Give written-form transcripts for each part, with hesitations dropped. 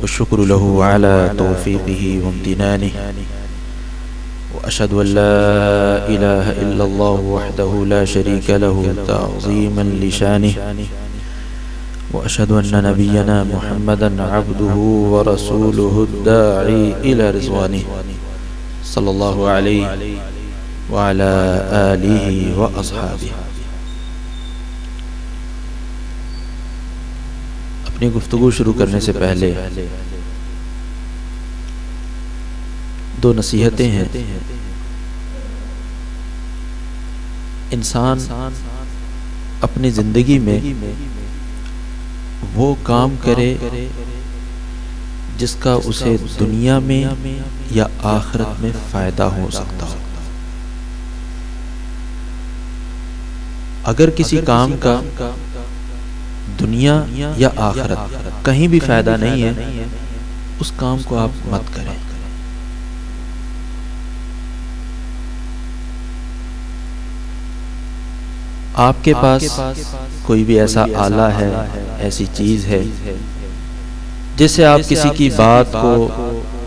वश्शुक्रु लहू अला तौफ़ीक़िही व इम्तिनानिही व अशहदु अन ला इलाहा इल्लल्लाह वहदहु ला शरीका लहू तअज़ीमन लिशानिही व अशहदु अन्न नबियना मुहम्मदन अब्दुहु व रसूलुहु दाई इला रिज़वानिही सल्लल्लाहु अलैहि व अला आलिहि व अस्हाबिही। अपनी गुफ्तगू शुरू करने से पहले दो नसीहतें हैं। इंसान अपनी जिंदगी में वो काम करे जिसका उसे दुनिया में या आखिरत में फायदा हो सकता हो। अगर किसी काम का दुनिया या आखिरत कहीं भी फायदा नहीं है, उस काम को आप मत करें। आपके पास कोई भी ऐसा आला है, ऐसी चीज है जिससे आप किसी की बात को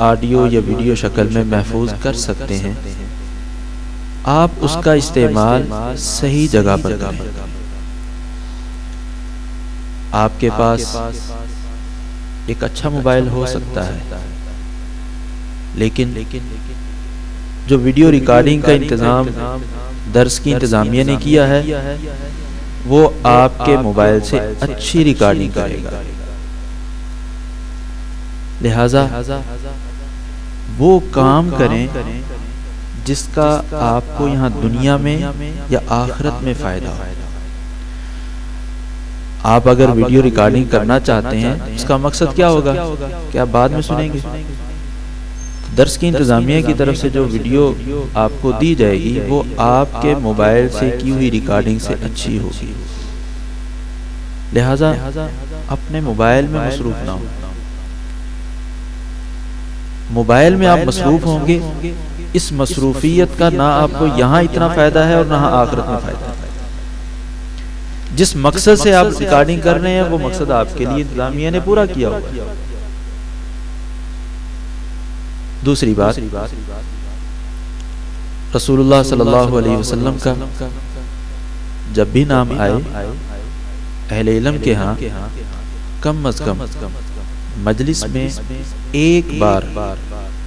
ऑडियो या वीडियो शक्ल में महफूज कर सकते हैं, आप उसका इस्तेमाल सही जगह पर करें। आपके पास एक अच्छा मोबाइल हो सकता है, लेकिन जो वीडियो रिकॉर्डिंग का इंतजाम दर्स की इंतजामिया ने किया है, वो आपके मोबाइल से अच्छी रिकॉर्डिंग करेगा। लिहाजा वो काम करें जिसका आपको यहाँ दुनिया में या आखिरत में फायदा हो। आप अगर वीडियो रिकॉर्डिंग करना चाहते हैं, उसका मकसद क्या होगा कि आप बाद में सुनेंगे। दर्स की इंतजामिया की तरफ से जो वीडियो आपको दी जाएगी वो आपके मोबाइल से की हुई रिकॉर्डिंग से अच्छी होगी। लिहाजा अपने मोबाइल में मसरूफ ना हो। मोबाइल में आप मसरूफ होंगे, इस मसरूफियत का ना आपको यहाँ इतना फायदा है और ना आखिरत में फायदा है। जिस मकसद से आप रिकॉर्डिंग कर रहे हैं वो मकसद आपके लिए इंतजामिया ने पूरा किया होगा। दूसरी बात, रसूलुल्लाह सल्लल्लाहु अलैहि वसल्लम का जब भी नाम आए, अहले इल्म के यहाँ कम अज कम मजलिस में एक बार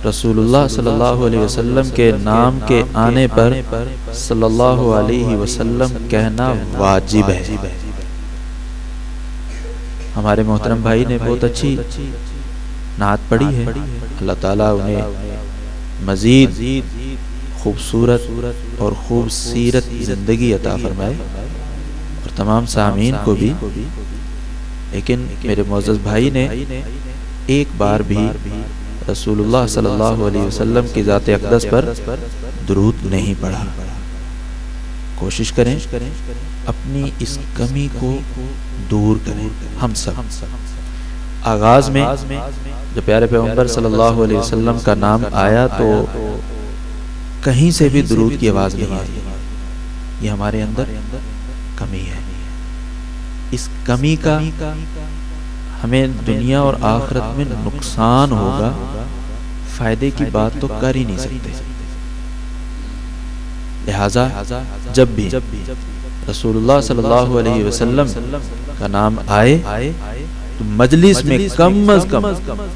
रसूलुल्लाह सल्लल्लाहु अलैहि वसल्लम के नाम के आने पर सल्लल्लाहु अलैहि वसल्लम कहना वाजिब है। हमारे मोहतरम भाई ने बहुत अच्छी नात पढ़ी है। अल्लाह ताला उन्हें मजीद खूबसूरत और खूब सीरत जिंदगी अता फरमाए और तमाम सामीन को भी। लेकिन मेरे मोअज़्ज़ज़ भाई ने एक बार भी रसूलुल्लाह सल्लल्लाहु अलैहि वसल्लम की ज़ात अक़दस पर दुरूद नहीं पढ़ा। कोशिश करें अपनी इस कमी को दूर करें। हम सब आगाज में जब प्यारे पैगंबर सल्लल्लाहु अलैहि वसल्लम का नाम आया तो कहीं से भी दुरूद की आवाज नहीं आई। ये हमारे अंदर कमी है। इस कमी का हमें दुनिया और आखिरत में नुकसान होगा, फायदे की बात तो कर ही नहीं सकते। लिहाजा जब भी रसूलुल्लाह सल्लल्लाहु अलैहि वसल्लम का नाम आए तो मजलिस में कम अज कम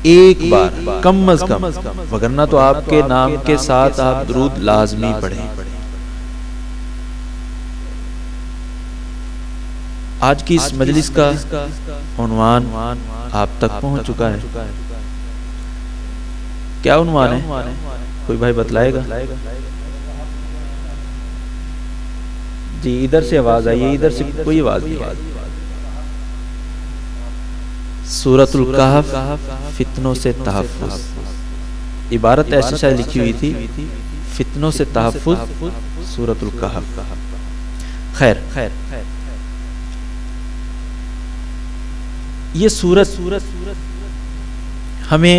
एक बार, कम अज कम, वगरना तो आपके नाम के साथ आप दुरूद लाजमी पढ़ें। आज की इस मजलिस का उन्वान आप तक पहुंच चुका है। क्या उन्वान है? कोई भाई बतलाएगा? जी इधर से आवाज आई है, इधर से कोई आवाज नहीं है। सूरतुल कहफ फितनों से तहफ़्फ़ुज़। इबारत ऐसे शायद लिखी हुई थी, फितनों से तहफ़्फ़ुज़ सूरतुल कहफ। खैर, ये सूरत हमें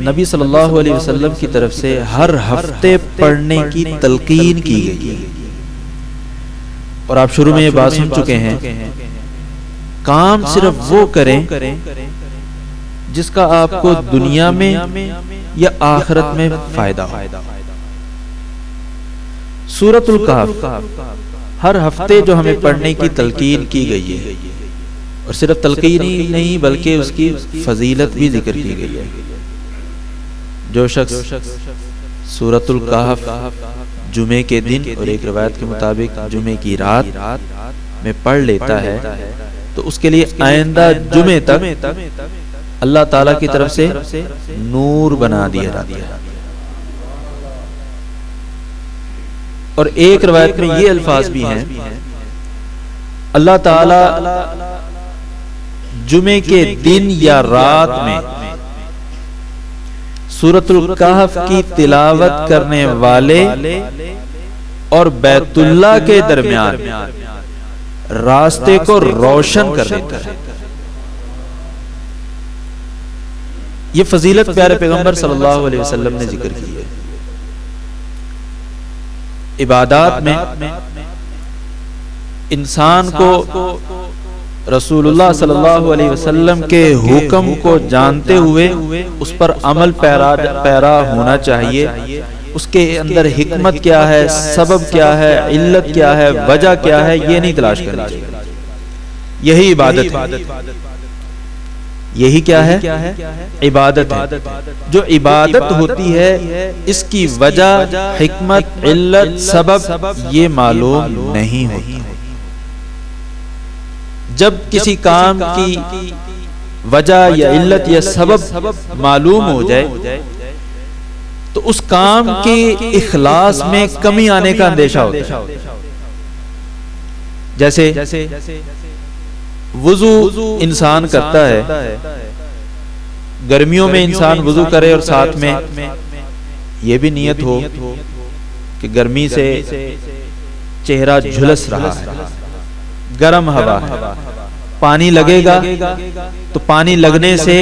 नबी सल्लल्लाहु अलैहि वसल्लम की तरफ से हर हफ्ते पढ़ने की तलकीन की गई है। और आप शुरू में ये बात सुन चुके हैं, काम सिर्फ वो करें जिसका आपको दुनिया में या आखिरत में फायदा हो। सूरतुल कहफ हर हफ्ते जो हमें पढ़ने की तलकीन की गई है, और सिर्फ तलकीन ही नहीं बल्कि उसकी फजीलत भी जिक्र की गई है। जो शख्स सूरतुल कहफ जुमे के दिन और एक रिवायत के मुताबिक जुमे की रात में पढ़ लेता है तो उसके लिए आइंदा जुमे तक अल्लाह ताला की तरफ से नूर बना दिया जाता है। और एक रिवायत में ये अल्फाज भी हैं, अल्लाह ताला जुमे के दिन या रात में सूरतुल कहफ की तिलावत करने वाले और बैतुल्लाह के दरमियान रास्ते को रोशन कर देता है। ये फजीलत प्यारे पैगंबर सल्लल्लाहु अलैहि वसल्लम ने जिक्र की है। इबादत में इंसान को रसूलुल्लाह सल्लल्लाहु अलैहि वसल्लम के हुक्म को जानते हुए उस पर अमल पैरा होना चाहिए। उसके अंदर हिकमत क्या है, सबब क्या है, इल्लत क्या है, वजह क्या है, ये नहीं तलाश करना चाहिए। यही इबादत है। यही क्या है? इबादत है। जो इबादत होती है इसकी वजह, हिकमत, इल्लत, सबब ये मालूम नहीं होती। जब किसी काम की वजह या इल्लत या सबब मालूम हो जाए तो उस काम के इखलास में कमी आने का अंदेशा होता है। जैसे वुजू इंसान करता है, गर्मियों में इंसान वुजू करे और साथ में यह भी नियत हो कि गर्मी से चेहरा झुलस रहा है, गर्म हवा है, पानी लगेगा तो पानी लगने से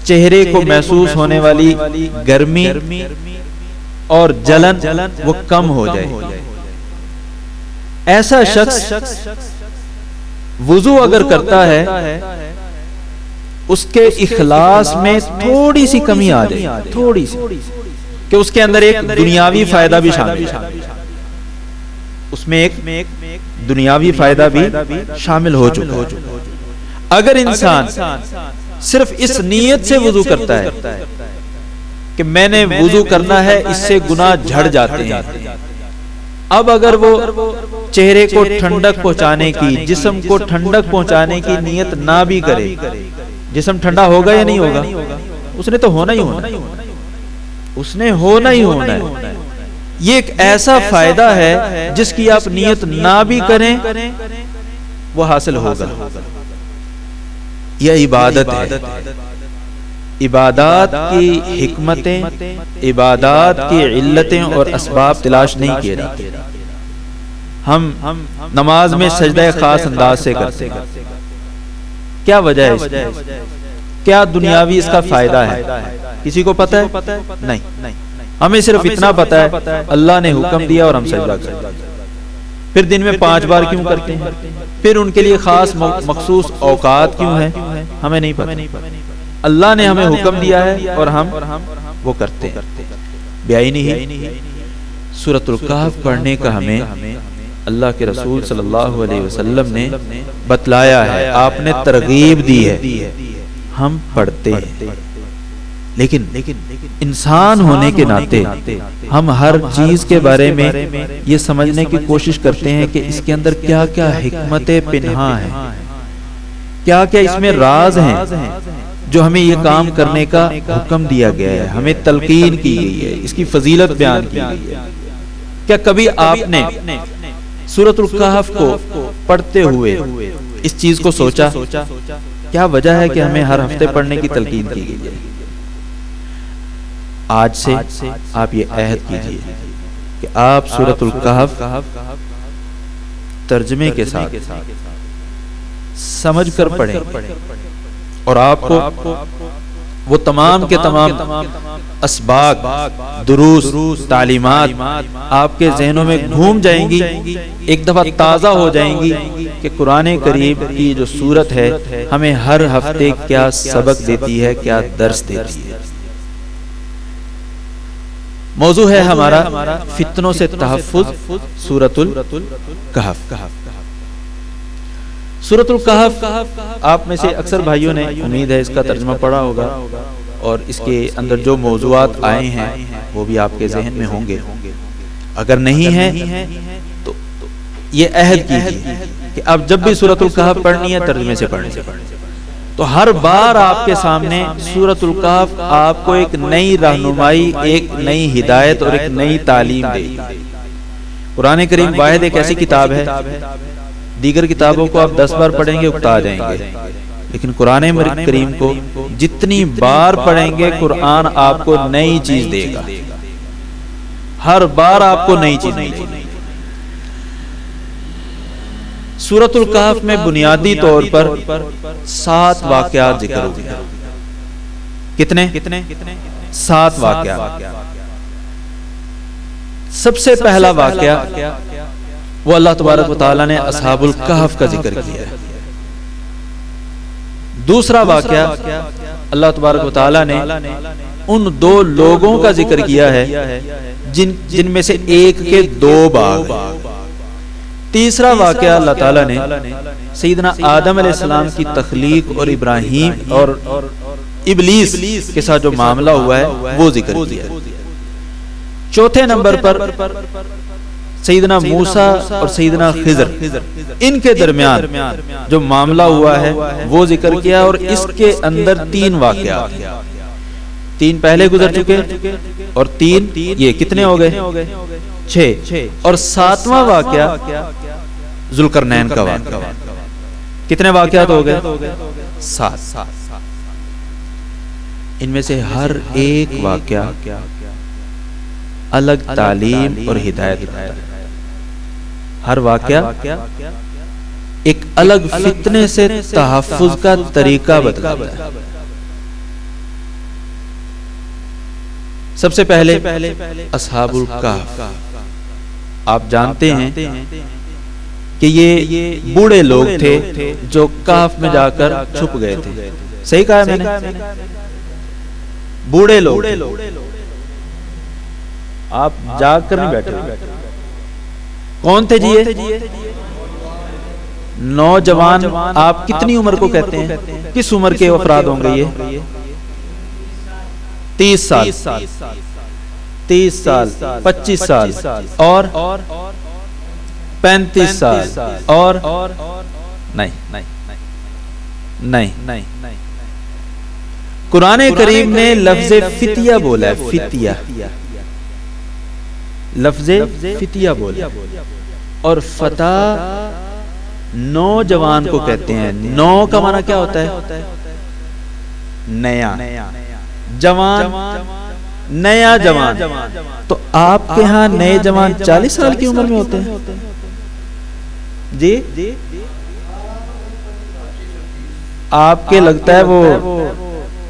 चेहरे को महसूस होने वाली गर्मी और जलन वो कम हो जाए। ऐसा शख्स वुजू अगर करता है उसके इखलास में थोड़ी सी कमी आ जाए, थोड़ी सी, कि उसके अंदर एक दुनियावी फायदा भी शामिल है, उसमें एक दुनियावी फायदा भी शामिल हो चुका है। अगर इंसान सिर्फ इस नीयत से वुजू करता है कि मैंने वुजू करना है, इससे गुनाह झड़ जाते हैं, अब अगर वो चेहरे को ठंडक पहुंचाने की, जिस्म को ठंडक पहुंचाने की नीयत ना भी करे, जिस्म ठंडा होगा या नहीं होगा? उसने तो होना ही होना, उसने होना ही होना है। ये एक ऐसा फायदा है जिसकी आप नियत ना भी करें वो हासिल होगा। यह इबादत है। इबादत की हिकमतें, इबादत की इल्लतें और असबाब तलाश नहीं किए जाते। हम नमाज में सजदा खास अंदाज से करते हैं। क्या वजह है इसकी? क्या दुनियावी इसका फायदा है? किसी को पता है? नहीं। हमें सिर्फ इतना पता है अल्लाह ने हुक्म दिया और हम सजदा करते हैं। फिर दिन में 5 बार क्यों करते हैं? फिर उनके लिए खास मखसूस औकात क्यों है? हमें नहीं पता। अल्लाह ने हमें हुक्म दिया है और हम वो करते हैं। बेआईनी ही सूरतुल कहफ पढ़ने का हमें अल्लाह के रसूल सल्लल्लाहु अलैहि वसल्लम ने बतलाया है, आपने तरगीब दी है, हम पढ़ते हैं। लेकिन इंसान होने के नाते हम हर चीज के बारे में ये समझने की कोशिश करते हैं कि इसके अंदर क्या क्या हिकमतें पिन्हा है, क्या क्या इसमें राज हैं जो हमें ये काम करने का हुक्म दिया गया है, हमें तलकीन की गई है, इसकी फजीलत बयान की गई है। क्या कभी आपने सूरतुल कहफ को पढ़ते हुए इस चीज को सोचा? क्या वजह है कि हमें हर हफ्ते पढ़ने की तलकीन की गई है? आज से आप ये अहद कीजिए कि आप सूरतुल कहफ तर्जमे के साथ समझ कर पढ़ें और आपको वो तमाम के तमाम असबाक, दुरूस, तालीमात आपके जहनों में घूम जाएंगी, एक दफा ताजा हो जाएंगी कि कुरान करीम की जो सूरत है हमें हर हफ्ते क्या सबक देती है, क्या दर्स देती है। मौजू है हमारा फितनों से तहफ़्फ़ुज़, सूरतुल कहफ़। सूरतुल कहफ़ आप में से अक्सर भाइयों ने, उम्मीद है, इसका तर्जुमा पढ़ा होगा और इसके अंदर जो मौज़ूआत आए हैं वो भी आपके जहन में होंगे। अगर नहीं है तो ये अहद कीजिए कि अब जब भी सूरतुल कहफ़ पढ़नी है तर्जुमे से पढ़नी। तो हर बार आपके सामने सूरतुल कहफ़ आपको एक नई रहनुमाई, एक नई हिदायत और एक नई तालीम देगी। कुरान करीम वाहिद एक ऐसी किताब है, दीगर किताबों को आप 10 बार पढ़ेंगे उकता जाएंगे, लेकिन कुरान करीम को जितनी बार पढ़ेंगे कुरान आपको नई चीज देगा। हर बार आपको नई चीज देगा। सूरतुल कहफ़ में बुनियादी तौर पर 7 वाक़यात जिक्र हो गए। कितने? 7 वाक़यात। सबसे पहला वाक़या वो अल्लाह तबारक व तआला ने अस्हाबुल कहफ़ का जिक्र किया है। दूसरा वाक़या अल्लाह तबारक व तआला ने उन 2 लोगों का जिक्र किया है जिनमें से एक के 2 बाग। तीसरा वाक़या अल्लाह ताला ने सैयदना आदम अलैहिस्सलाम की तख्लीक और इब्राहीम और इब्लीस के साथ जो मामला हुआ है वो जिक्र किया। चौथे नंबर पर सैयदना मूसा और सैयदना खिज़र, इनके दरमियान जो मामला हुआ है वो जिक्र किया। और इसके अंदर 3 वाक़या, 3 पहले गुजर चुके और 3 ये कितने हो गए? 6। और 7वां वाक़या ज़ुल्करनैन का वाक़या। कितने वाक़यात हो गए? 7। इनमें से हर एक वाक़या अलग तालीम और हिदायत रखता है। हर वाक़या एक अलग फितने से तहफ़्फ़ुज़ का तरीका बतलाता है। सबसे पहले अस्हाबुल कहफ़, आप जानते हैं कि ये बूढ़े लोग थे जो कहफ़ में जाकर छुप गए थे। सही कहा है मैंने? बूढ़े लोग, आप जाकर नहीं बैठे। कौन थे जी ये? नौजवान। आप कितनी उम्र को कहते हैं? किस उम्र के अफराद होंगे ये? 30 साल, 30 साल, 25 साल और 35 साल और नहीं। कुरान करीम ने लफ्ज़े फितिया बोला है। फितिया, लफ्ज़े फितिया बोला। और फता नौजवान को कहते हैं। नौ का माना क्या होता है? नया, जवान, नया जवान। तो आपके यहाँ नए जवान 40 साल की उम्र में होते हैं जी? आपके लगता है वो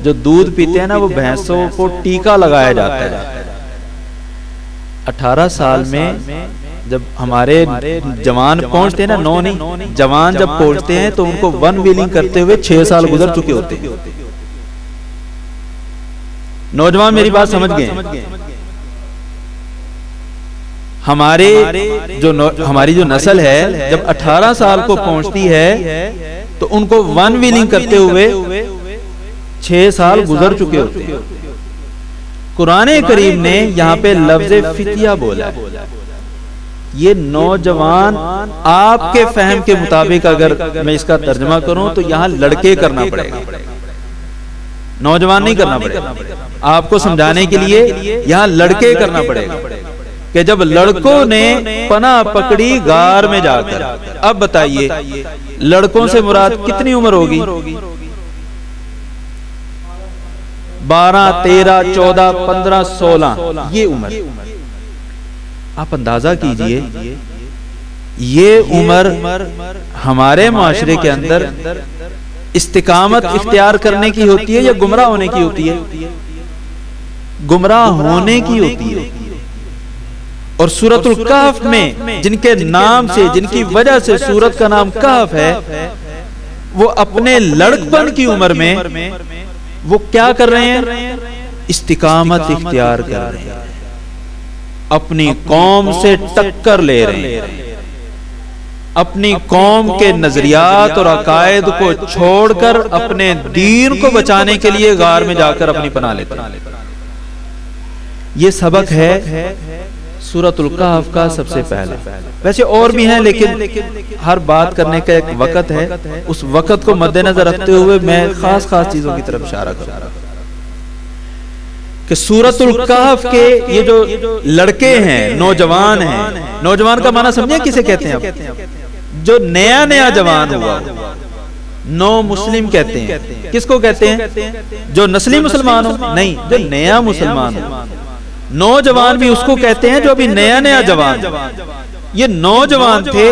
जो दूध पीते हैं ना, वो भैंसों को टीका लगाया जाता है। 18 साल में जब हमारे जवान पहुंचते हैं ना, 9 नहीं, जवान जब पहुंचते हैं तो उनको वन व्हीलिंग करते हुए 6 साल गुजर चुके होते हैं। नौजवान मेरी बात समझ गए? हमारी जो नस्ल है जब 18 साल को पहुंचती है तो उनको वन व्हीलिंग करते हुए 6 साल गुजर चुके होते हैं। कुरान करीम ने यहाँ पे लफ्ज़े फितिया बोला। ये नौजवान आपके फहम के मुताबिक अगर मैं इसका तर्जमा करूं तो यहाँ लड़के करना पड़ेगा, नौजवान नहीं करना पड़ेगा। आपको समझाने के लिए यहाँ लड़के करना पड़ेगा कि जब लड़कों ने पनाह पकड़ी गार में जाकर। अब बताइए लड़कों से मुराद कितनी उम्र होगी? 12, 13, 14, 15, 16 ये उम्र। आप अंदाजा कीजिए ये उम्र हमारे माशरे के अंदर इस्तिकामत इख्तियार करने की होती है या गुमराह होने की होती है? गुमराह होने की होती है। और सूरतुल कहफ में जिनके नाम से, जिनकी वजह से सूरत का नाम कहफ है, वो अपने लड़कपन की उम्र में वो क्या कर रहे हैं? इस्तिकामत इख्तियार कर रहे हैं, अपनी कौम से टक्कर ले रहे हैं, अपनी कौम के नजरियात और अकायद को छोड़कर अपने दीन को बचाने के लिए गार में जाकर अपनी पनाह लेते हैं। ये सबक है सूरतुल कहफ का सबसे पहले। वैसे और भी हैं, लेकिन हर बात करने का एक वक़्त है, उस वक़्त को मद्देनजर रखते हुए मैं खास चीजों की तरफ इशारा करूंगा कि सूरतुल कहफ के ये जो लड़के हैं, नौजवान हैं, नौजवान का माना समझे किसे कहते हैं? जो नया जवान हुआ, नौ मुस्लिम कहते हैं। किसको कहते हैं? जो नस्ली मुसलमान हो? नहीं, जो नया मुसलमान हो। नौजवान भी उसको कहते हैं जो अभी नया जवान। ये नौजवान थे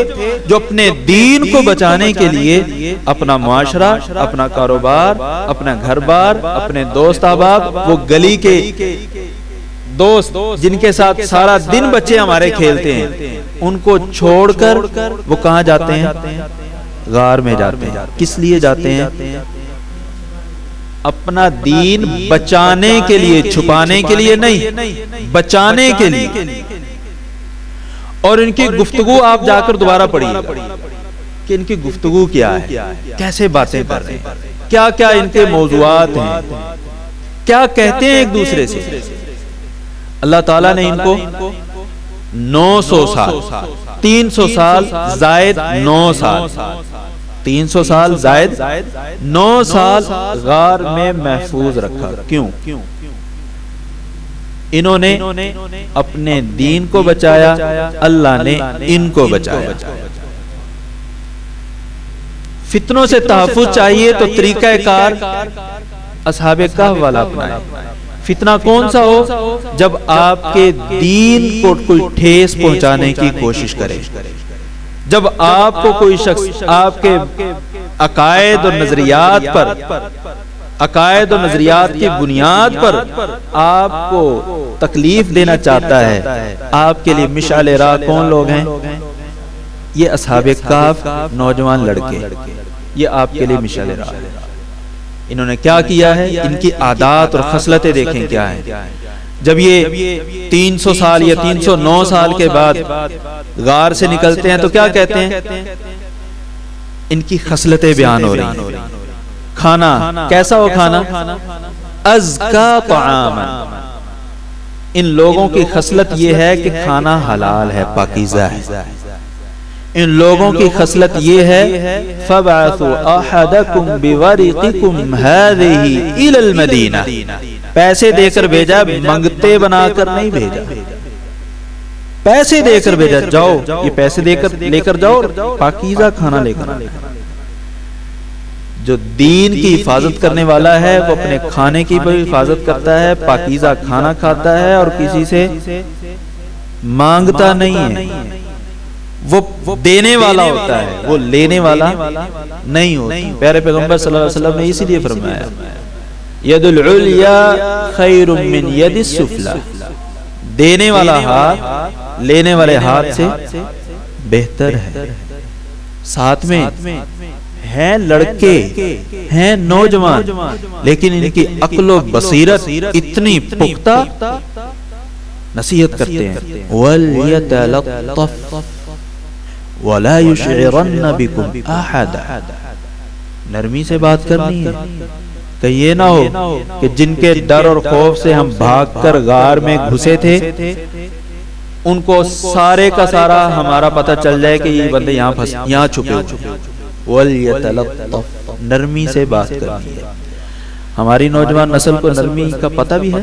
जो अपने दीन को बचाने के लिए अपना मुआशरा, अपना कारोबार, अपना घर बार, अपने दोस्त अहबाब, वो गली के दोस्त जिनके साथ सारा दिन बच्चे हमारे खेलते हैं, उनको छोड़कर वो कहां जाते हैं? गार में जाते हैं। किस लिए जाते हैं? अपना दीन बचाने के लिए, छुपाने के लिए नहीं, बचाने के लिए। और इनकी गुफ्तगू आप जाकर दोबारा पढ़िए कि इनकी गुफ्तगू क्या है, कैसे बातें कर रहे हैं, क्या क्या इनके मौज़ूआत हैं, क्या कहते हैं एक दूसरे से। अल्लाह ताला ने इनको 900 साल, 300 साल जायद 9 साल, 300 साल जायद 9 साल गार में महफूज रखा। क्यों? इन्होंने अपने दीन को बचाया, अल्लाह ने इनको बचाया। फितनों से तहफ़्फ़ुज़ चाहिए तो तरीका कार असहाबे कहफ वाला अपनाए। फितना कौन सा हो? जब आपके दीन को कोई ठेस पहुंचाने की कोशिश करे, जब आपको कोई शख्स आपके अकायद और नजरियात पर, अकायद और नजरियात की बुनियाद पर आपको तकलीफ देना चाहता है। आपके लिए मिशाल राह कौन लोग हैं? ये असहाबे कहफ नौजवान लड़के, ये आपके लिए मिशाल राह है। इन्होंने क्या किया है? इनकी आदात और खसलतें देखें क्या है। जब ये 300 साल या 309 साल के बाद गार से निकलते हैं तो क्या कहते हैं? इनकी खसलतें बयान हो रही हैं। खाना कैसा हो? खाना अज़का तआमन। इन लोगों की खसलत ये है कि खाना हलाल है, पाकीज़ा है। इन लोगों की खसलत ये है फबअसु अहदकुम बिवरिक़िकुम हाज़िही इलल मदीना। पैसे देकर भेजा, मंगते बनाकर नहीं भेजा। पैसे देकर भेजा, जाओ ये पैसे देकर लेकर जाओ, पाकीज़ा खाना लेकर। जो दीन की हिफाजत करने वाला है वो अपने खाने की भी हिफाजत करता है, पाकीज़ा खाना खाता है और किसी से मांगता नहीं है। वो देने वाला होता है, वो लेने वाला नहीं होता। प्यारे पैगंबर सल्लल्लाहु अलैहि वसल्लम ने इसीलिए फरमाया यदुल उलिया खैरुम मिन यदिस सुफला। देने वाला हाथ लेने वाले हाथ से बेहतर है। साथ में हैं लड़के, हैं नौजवान, लेकिन इनकी अक्ल व बसीरत इतनी पुख्ता, नसीहत करते हैं वल यतलत्तफ वला युशइरन्न बिकुम अहदा। नरमी से बात करनी है कि ये ना हो कि जिनके डर और खौफ से हम भागकर गार में घुसे थे उनको सारे का सारा हमारा पता चल जाए कि ये बंदे यहाँ छुपे। वल यतलत्तफ, नरमी से बात करनी है। हमारी नौजवान नस्ल को नरमी का पता भी है।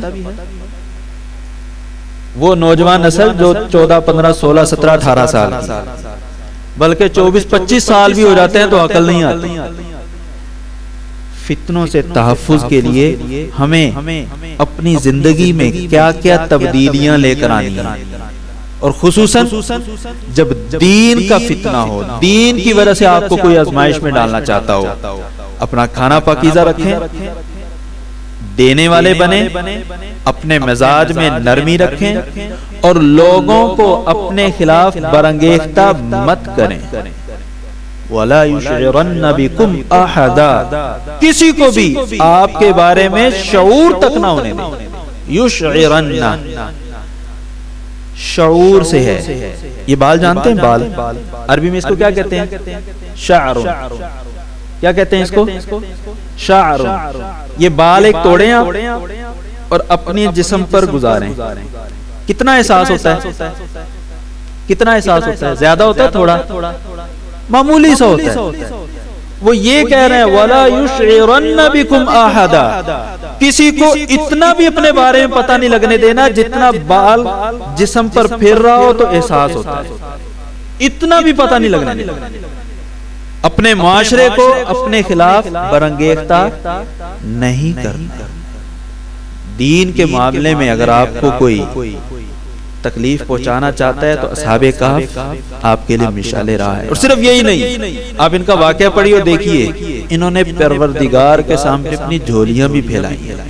वो नौजवान नस्ल जो 14, 15, 16, 17, 18 साल, बल्कि 24, 25 साल भी हो जाते हैं तो अकल नहीं आती। फितनों से तहफ़्फ़ुज़ के लिए हमें अपनी जिंदगी में क्या क्या तब्दीलियां लेकर आनी है। और खुसूसन जब दीन का फितना हो, दीन की वजह से आपको कोई आजमाइश में डालना चाहता हो, अपना खाना पाकीज़ा रखें, देने वाले बने, अपने मिजाज में नरमी रखें और लोगों को अपने खिलाफ बरंगेख्ता मत करें। वला युशइरन्न बिकुम अहदा, किसी को भी आपके बारे में शऊर तक ना होने दें। युशइरन्न शऊर से है। ये बाल जानते हैं? बाल अरबी में इसको क्या कहते हैं? शाअरुन। क्या कहते हैं इसको? शाअरुन। ये बाल एक तोड़े आप और अपने जिस्म पर गुजारें। कितना एहसास होता है? कितना एहसास होता है? ज्यादा होता है? थोड़ा मामूली सा होता है। वो ये कह रहे हैं वला युशइरन्न बिकुम अहदा, किसी को इतना भी अपने बारे में पता नहीं लगने देना, जितना बाल जिस्म पर फिर रहा हो तो एहसास होता है, इतना भी पता नहीं लगने देना। अपने माशरे को अपने खिलाफ बरंगेख्ता नहीं करना। दीन के मामले में अगर आपको कोई तकलीफ पहुंचाना चाहता है तो असहाबे कहफ आपके लिए मिसाले रहा है। और सिर्फ यही नहीं, आप इनका वाकया पढ़िए और देखिए, इन्होंने परवरदिगार के सामने अपनी झोलियां भी फैलाई हैं।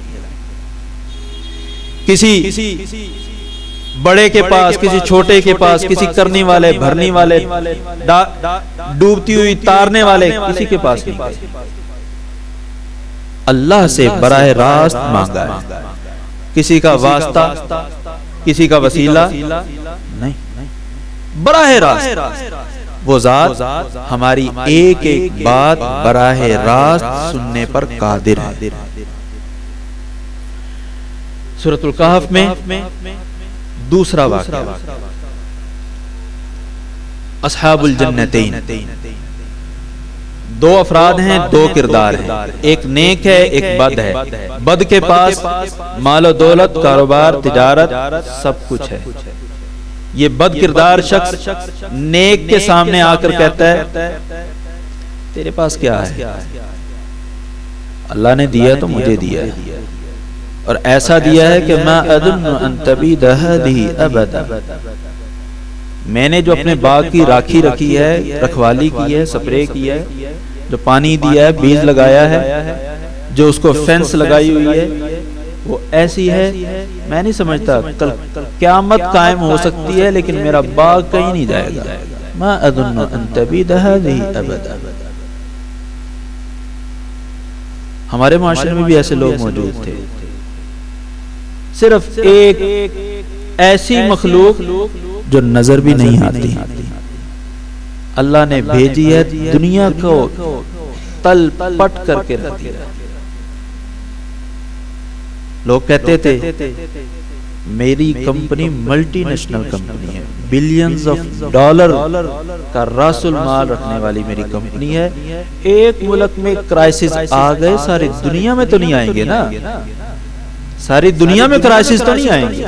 किसी बड़े के पास, किसी छोटे के पास, किसी करने वाले, भरने वाले, डूबती हुई तारने वाले, किसी के पास नहीं। अल्लाह से बराह रास्त मांगा है। किसी का वास्ता, किसी का वसीला नहीं, बराह रास्त वो जात हमारी एक एक बात बराह रास्त सुनने पर कादिर है। सूरतुल कहफ में दूसरा वाक़या, अस्हाबुल जन्नतैन। दो अफराद हैं, दो किरदार हैं, एक नेक है, एक बद है। बद के पास मालो दौलत, कारोबार, तिजारत सब कुछ है। ये बद किरदार शख्स नेक के सामने आकर कहता है तेरे पास क्या है? अल्लाह ने दिया तो मुझे दिया है, और ऐसा दिया है कि मा अदुन्नु अन तबीद हदिही अबदा। मैंने जो अपने बाग की राखी रखी है, रखवाली की है, स्प्रे की है, जो पानी दिया है, बीज लगाया है, जो उसको फेंस लगाई हुई है, वो ऐसी है। मैं नहीं समझता कल क़यामत कायम हो सकती है लेकिन मेरा बाग कहीं नहीं जाएगा। मा अदुन्नु अन तबीद हदिही अबदा। हमारे माशरे में भी ऐसे लोग मौजूद थे। सिर्फ एक ऐसी मखलूक जो नजर भी नहीं आती, अल्लाह ने भेजी है दुनिया को तल पट करके रख दिया। लोग कहते थे मेरी कंपनी मल्टीनेशनल कंपनी है, बिलियंस ऑफ डॉलर का रासुल माल रखने वाली मेरी कंपनी है। एक मुल्क में क्राइसिस आ गए, सारी दुनिया में तो नहीं आएंगे ना, सारी दुनिया में क्राइसिस तो नहीं आएंगे।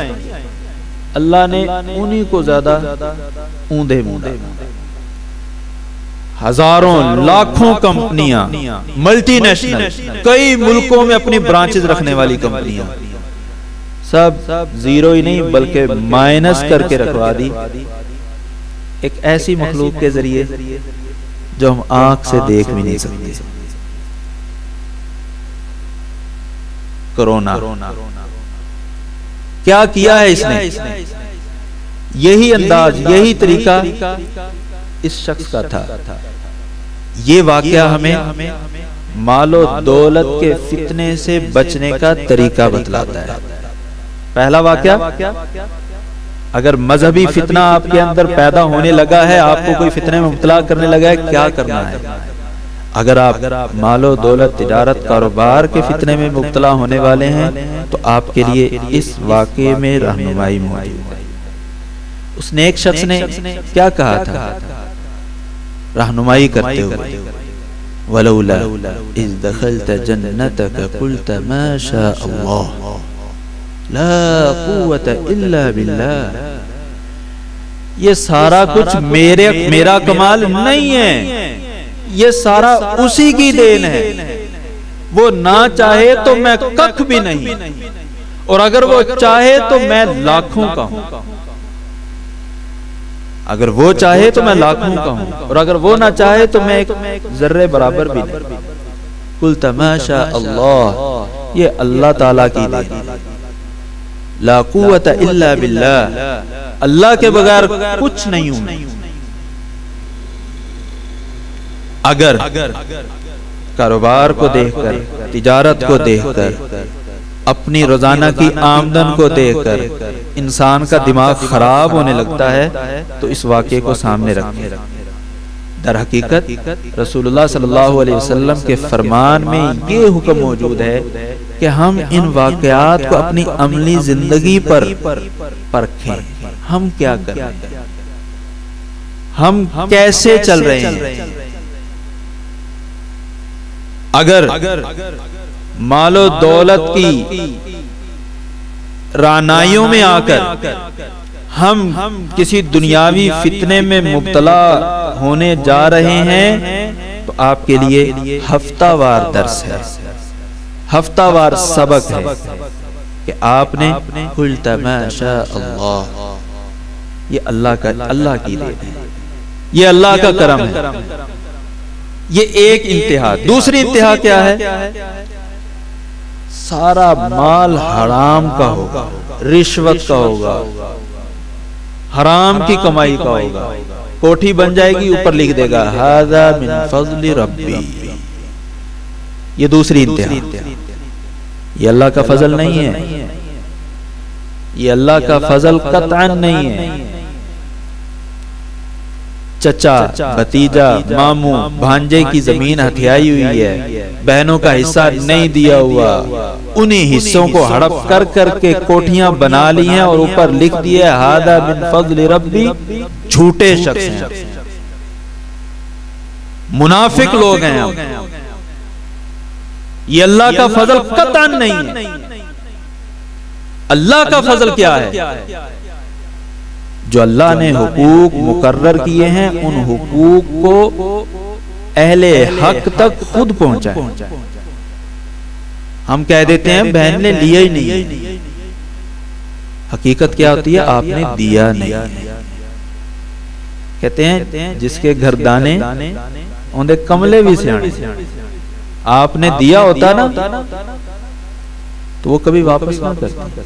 अल्लाह ने उन्हीं को ज्यादा ऊंधे मूंढा। हजारों लाखों कंपनियां मल्टीनेशनल, कई मुल्कों में अपनी ब्रांचेस रखने वाली कंपनियां, सब जीरो ही नहीं बल्कि माइनस करके रखवा दी एक ऐसी मखलूक के जरिए जो हम आंख से देख भी नहीं सकते। कोरोना क्या किया है इसने? यही अंदाज, यही तरीका इस शख्स का था। ये वाकया हमें मालो दौलत के फितने से बचने का तरीका बतलाता है। पहला वाकया, अगर मजहबी फितना आपके अंदर पैदा होने लगा है, आपको कोई फितने में मुब्तला करने लगा है, क्या करना है? अगर आप मालो दौलत, तिजारत, कारोबार के फितने में मुब्तला होने वाले हैं तो आपके लिए इस वाक़े में रहनुमाई मौजूद है। उसने एक शख्स ने क्या कहा था रहनुमाई करते हुए, वलौला इज़ दखलत जन्नतक कुल्त मा शा अल्लाह ला कुव्वत इल्ला बिल्लाह। ये सारा कुछ मेरा कमाल नहीं है, ये सारा उसी की देन है। वो ना चाहे तो मैं कख भी नहीं, और अगर वो चाहे तो मैं लाखों का हूं। अगर वो चाहे तो मैं लाखों का हूं, और अगर वो ना चाहे तो मैं एक जर्रे बराबर भी नहीं। कुल तमाशा अल्लाह ये अल्लाह ताला की देन, ला कुव्वत इल्ला बिल्लाह, अल्लाह के बगैर कुछ नहीं हूं। अगर कारोबार को देखकर, तिजारत को देखकर, अपनी रोजाना की आमदन को देखकर इंसान का दिमाग खराब होने लगता है तो इस वाक़े को सामने रखें। दर हकीकत रसूलुल्लाह सल्लल्लाहु अलैहि वसल्लम के फरमान में ये हुक्म मौजूद है कि हम इन वाक़यात को अपनी अमली जिंदगी पर परखें। हम क्या कर रहे हैं, हम कैसे चल रहे हैं। अगर मालो दौलत की रानाइयों में आकर हम किसी दुनियावी फितने में मुब्तला होने जा रहे हैं तो आपके लिए हफ्तावार दर्स है, हफ्तावार सबक है कि आपने कुल्ता माशा अल्लाह, ये अल्लाह की देन है, ये अल्लाह का करम है। ये एक इंतहा। दूसरी इंतहा क्या है? सारा माल हराम का होगा, रिश्वत का होगा, हराम की कमाई का होगा। कोठी बन जाएगी, ऊपर लिख देगा हाज़ा मिन फज़्लि रब्बी। ये दूसरी इंतहा। ये अल्लाह का फजल नहीं है, ये अल्लाह का फजल कतअन नहीं है। चचा, भतीजा, मामू, भांजे की जमीन हथियाई हुई है, बहनों का हिस्सा नहीं दिया हुआ, उन्हीं हिस्सों को हड़प कर करके कोठियां बना ली हैं और ऊपर लिख दिया हादा मिन फज़्लि रब्बी। झूठे शख्स हैं, मुनाफिक लोग हैं हम। ये अल्लाह का फजल कतअन नहीं है। अल्लाह का फजल क्या है? जो अल्लाह ने हुकूक मुकर्रर किए हैं उन हुकूक को अहले हक तक खुद पहुंचाए। हम कह देते हैं बहन ने लिया ही नहीं, हकीकत क्या होती है? आपने दिया नहीं। कहते हैं जिसके घर दाने उनके कमले भी सियाने। आपने दिया होता ना तो वो कभी वापस ना करती।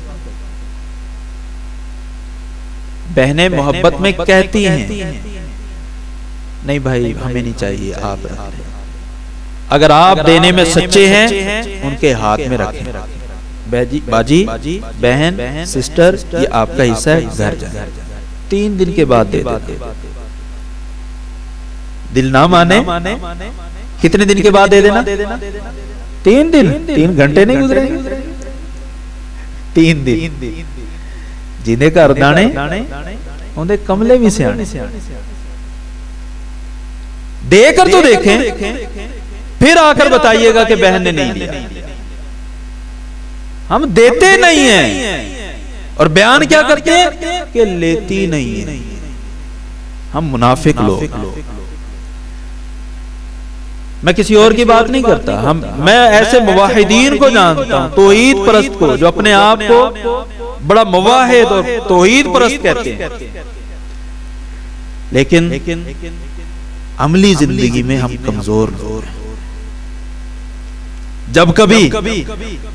बहनें मोहब्बत में कहती हैं नहीं भाई हमें नहीं चाहिए, आप रख लें। अगर आप देने में सच्चे हैं उनके हाथ में रखें। बाजी, बहन, सिस्टर, ये आपका हिस्सा है, घर जाए। 3 दिन के बाद दे देते। दिल ना माने, कितने दिन के बाद दे देना? 3 दिन, 3 घंटे नहीं गुजरेंगे, 3 दिन। जिन्हें घर दाने उन्हें कमले भी सियाने। देकर तो देखें, फिर आकर बताइएगा कि बहन ने नहीं दिया। हम देते नहीं हैं और बयान क्या करते हैं कि लेती नहीं है। हम मुनाफिक लोग। मैं किसी और की बात नहीं करता। मैं ऐसे मुवाहिदीन को जानता हूं, तौहीद परस्त को, जो अपने आप को बड़ा मुवाहिद और तौहीद परस्त कहते हैं, लेकिन अमली जिंदगी में हम कमजोर लोग। जब कभी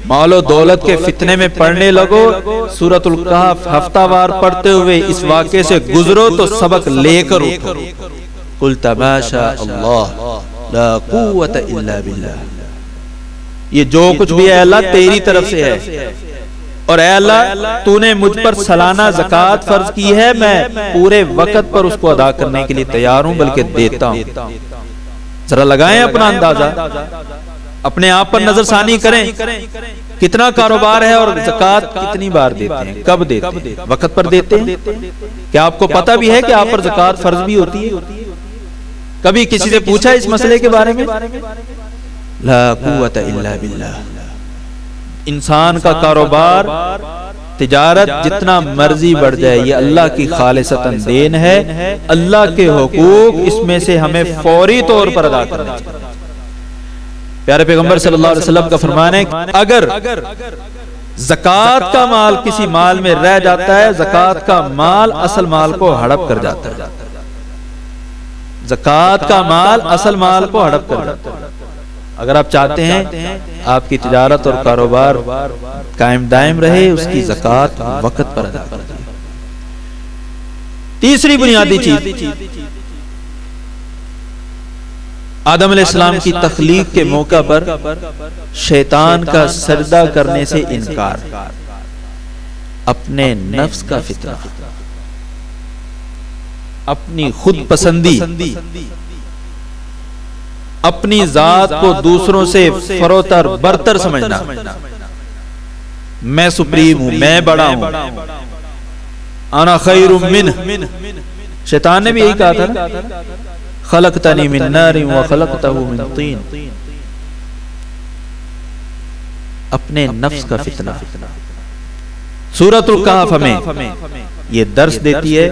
मालो दौलत के फितने में पढ़ने लगो, सूरतुल कहफ हफ्तावार पढ़ते हुए इस वाक़े से गुजरो तो सबक लेकर उठो। कुल तमाशा अल्लाह ला कुव्वत इल्ला बिल्लाह। ये जो कुछ भी है अल्लाह तेरी तरफ से है, और ऐ अल्लाह तूने मुझ पर सालाना ज़कात फर्ज की है, मैं पूरे वक्त पर उसको अदा करने के लिए तैयार हूं, बल्कि देता हूं। जरा लगाएं अपना अंदाजा, अपने आप पर नजरसानी करें। कितना कारोबार है और ज़कात कितनी बार देते हैं, कब देते हैं? वक्त पर देते हैं? क्या आपको पता भी है कि आप पर ज़कात फर्ज भी होती है? कभी किसी से पूछा इस मसले के बारे में? ला कुव्वत इल्ला बिल्लाह। इंसान का कारोबार, तिजारत जितना मर्जी बढ़ जाए, ये अल्लाह की खालिसतन देन है। अल्लाह के हुकूक इसमें से हमें फौरी तौर पर अदा करना चाहिए। प्यारे पैगंबर सल्लल्लाहु अलैहि वसल्लम का फरमान है, अगर ज़कात का माल किसी माल में रह जाता है, ज़कात का माल असल माल को हड़प कर जाता है। ज़कात का माल असल माल को हड़प कर जाता है। अगर आप चाहते हैं आपकी तिजारत और कारोबार कायम दायम रहे, उसकी ज़कात वक्त पर अदा कर दीजिए। तीसरी बुनियादी चीज, आदम अलैहिस्सलाम की तख्लीक के मौका पर शैतान का सजदा करने से इनकार, अपने नफ्स का फितना, अपनी खुद पसंदी, अपनी जात को दूसरों से फरोतर बरतर समझना, मैं सुप्रीम हूं, मैं बड़ा हूं, अना खैरुम मिन। शैतान ने भी यही कहा था ना, खलकतनी मिन नारिन व खलकतहु मिन तीन। अपने नफ्स का फितना। सूरतुल कहफ हमें ये दर्स देती है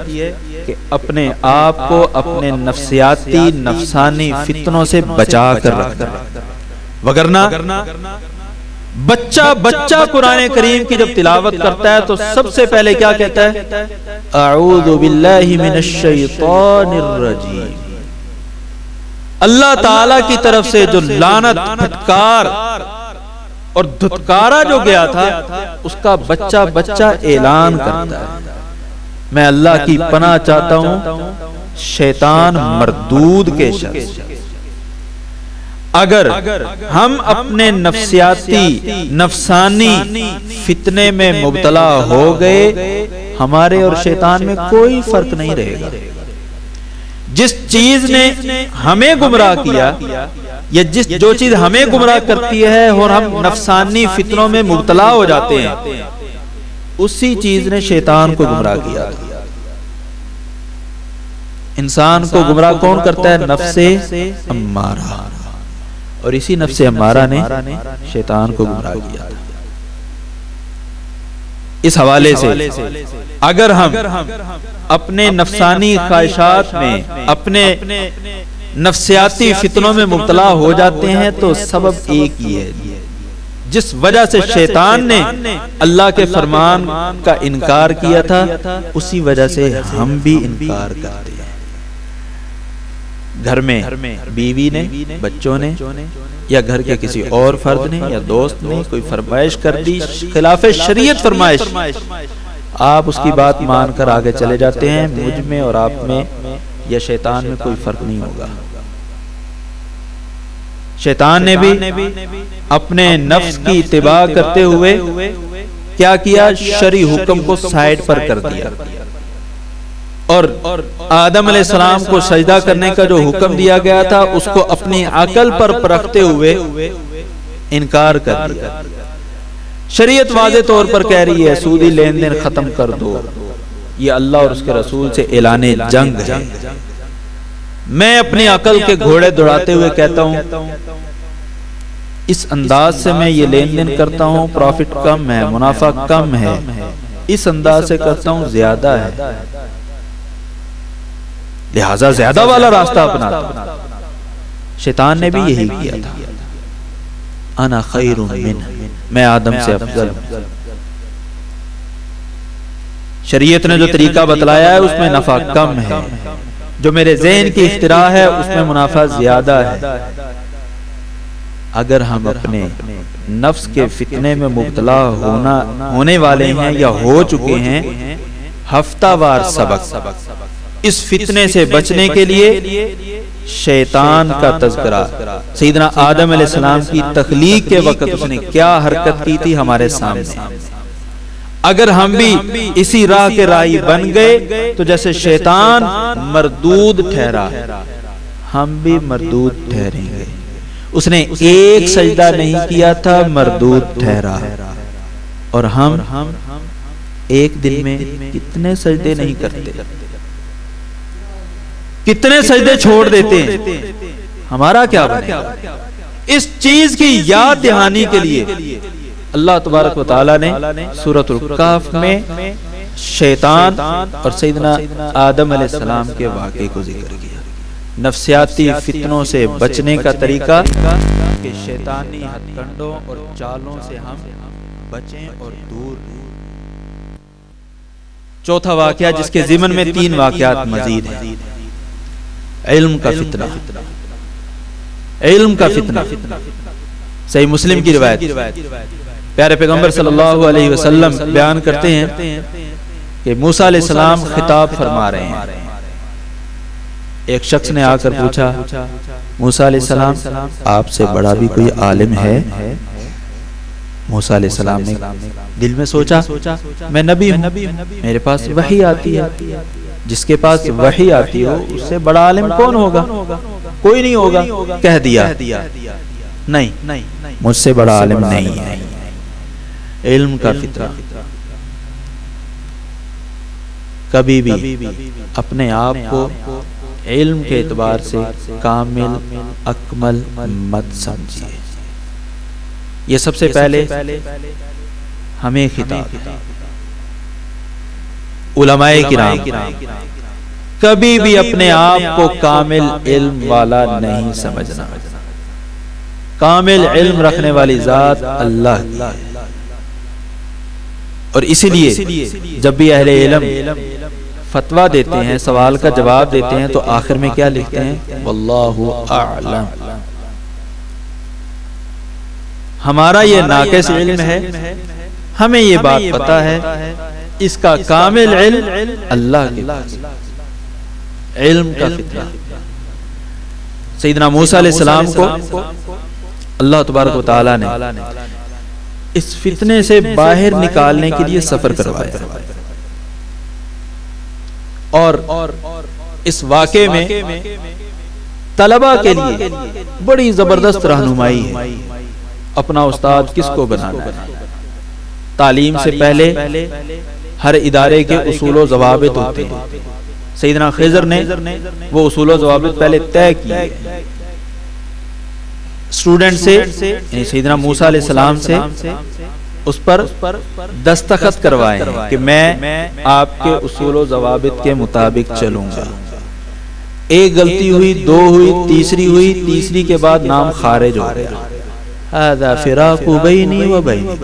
कि अपने आप को अपने नफ्सियाती नफसानी फितनों से बचा कर रखना, वगरना बच्चा कुरान करीम की जब तिलावत करता है तो सबसे पहले क्या कहता है? अऊज़ु बिल्लाहि मिनश शैतानिर रजीम। अल्लाह ताला की तरफ से जो लानत, फटकार और धुतकारा जो गया था, उसका बच्चा ऐलान करता है, मैं अल्लाह की पनाह चाहता हूं शैतान मरदूद के शर से। अगर हम अपने नफ्सियाती नफसानी फितने में मुब्तला हो गए, हमारे और शैतान में कोई फर्क नहीं रहेगा। जिस चीज ने हमें गुमराह किया या जो चीज हमें गुमराह करती है और हम नफसानी फितनों में मुब्तला हो जाते हैं, उसी चीज ने शैतान को गुमराह किया। इंसान को गुमराह कौन करता है? नफ्से अम्मारा, और इसी नफ्से अम्मारा ने शैतान को गुमराह किया। इस हवाले से अगर हम अपने नफसानी ख्वाहिशात में, अपने नफ्सियाती फितनों में मुब्तला हो जाते हैं, तो सबब एक ही है, जिस वजह से शैतान ने अल्लाह के फरमान का इनकार किया था, उसी वजह से हम भी इनकार करते हैं। घर में बीवी ने, बच्चों ने, या घर के किसी और फर्द ने या दोस्त ने कोई फरमाइश कर दी, खिलाफ शरीयत फरमाइश, आप उसकी बात मानकर आगे चले जाते हैं। मुझ में और आप में या शैतान में कोई फर्क नहीं होगा। शैतान ने भी अपने नफ्स की इत्तिबा करते हुए क्या किया? शरी हुक्म को साइड पर कर दिया और आदम अलैहिस्सलाम को सजदा करने का जो हुक्म दिया गया था, उसको अपनी अकल पर परखते हुए इनकार कर दिया। शरीयत वाज़े तौर पर कह रही है सूदी लेन देन खत्म कर दो, ये अल्लाह और उसके रसूल से ऐलाने जंग है। मैं अपनी अकल के घोड़े दौड़ाते हुए कहता हूं, इस अंदाज से मैं ये लेन देन करता हूं, प्रॉफिट कम है, मुनाफा कम है, इस अंदाज से करता हूं ज्यादा है, लिहाजा ज्यादा वाला रास्ता अपनाता। शैतान ने भी यही किया था, अना खैरुम मिन, मैं आदम से अफजल हूं। शरीयत ने जो तरीका बतलाया है उसमें नफा कम है, जो मेरे ज़हन की इख्तिरा है उसमें मुनाफा ज्यादा है। अगर हम अपने नफ्स के फितने में मुब्तला होने वाले हैं या हो चुके हैं, हफ्तावार सबक, इस फितने से बचने के लिए शैतान का तज़किरा, सैयदना आदम अलैहिस्सलाम की तख्लीक के वक्त उसने क्या हरकत की थी हमारे सामने। अगर हम भी इसी राह के राही बन गए तो जैसे शैतान मरदूद ठहरा, हम भी मरदूद ठहरेंगे। उसने एक सजदा नहीं किया था, मरदूद ठहरा, और हम एक दिन में कितने सजदे नहीं करते, कितने सजदे छोड़ देते हैं, हमारा क्या बने? इस चीज की याद दहानी के लिए अल्लाह तबारक व तआला ने सूरतुल कहफ में शैतान और सैयदना आदम अलैहिस्सलाम के वाक़े को जिक्र किया। नफ्सियाती फितनों से बचने का तरीका कि शैतानी हथकंडों और चालों से हम बचें और दूर रहें। चौथा वाक़या जिसके ज़िमन में 3 वाक़यात मजीद हैं, इल्म का फितना। इल्म का फितना। सही मुस्लिम की रिवायत, प्यारे पैगंबर सल्लल्लाहु अलैहि वसल्लम बयान करते हैं कि मूसा अलैहिस्सलाम खिताब फरमा रहे हैं। एक शख्स ने आकर पूछा, मूसा अलैहिस्सलाम आपसे बड़ा भी कोई आलिम है? मूसा अलैहिस्सलाम ने दिल में सोचा, मैं नबी हूं, मेरे पास वही आती है, जिसके पास वही आती हो उससे बड़ा आलिम कौन होगा? कोई नहीं होगा। कह दिया, नहीं, मुझसे बड़ा आलिम नहीं है। इल्म का फितरा। कभी भी अपने आप को इल्म के एतबार से कामिल अकमल मत समझिए। ये सबसे पहले हमें खिताब। उलमाए किराम कभी भी अपने आप को कामिल इल्म वाला नहीं समझना। कामिल इल्म रखने वाली जात अल्लाह की है। और इसीलिए जब भी अहले इल्म फतवा देते हैं, सवाल का जवाब देते हैं, तो आखिर में क्या लिखते हैं? वल्लाहु अअलम। हमारा ये नाक़िस इल्म है, हमें ये बात पता है, इसका कामिल इल्म अल्लाह के पास। इल्म का फितना। सैयदना मूसा अलैहिस्सलाम को अल्लाह तबारक व तआला ने इस फितने से बाहर निकालने के लिए सफर करवाया। और इस वाक़े में तलबा के लिए बड़ी जबरदस्त रहनुमाई है। अपना उस्ताद किसको बनाना है? तालीम से पहले हर इदारे के उसूल व ज़वाबित होते हैं। सैयदना खिज़र ने वो उसूल व ज़वाबित पहले तय किए। स्टूडेंट से यानी सैयदना मूसा अलैहिस्सलाम से उस पर दस्तखत करवाए हैं कि मैं आपके उसूल व ज़वाबित के मुताबिक चलूंगा। एक गलती हुई, दो हुई, तीसरी हुई, तीसरी के बाद नाम खारिज हो गया। हाज़ा फ़िराक़ु बैनी व बैनी।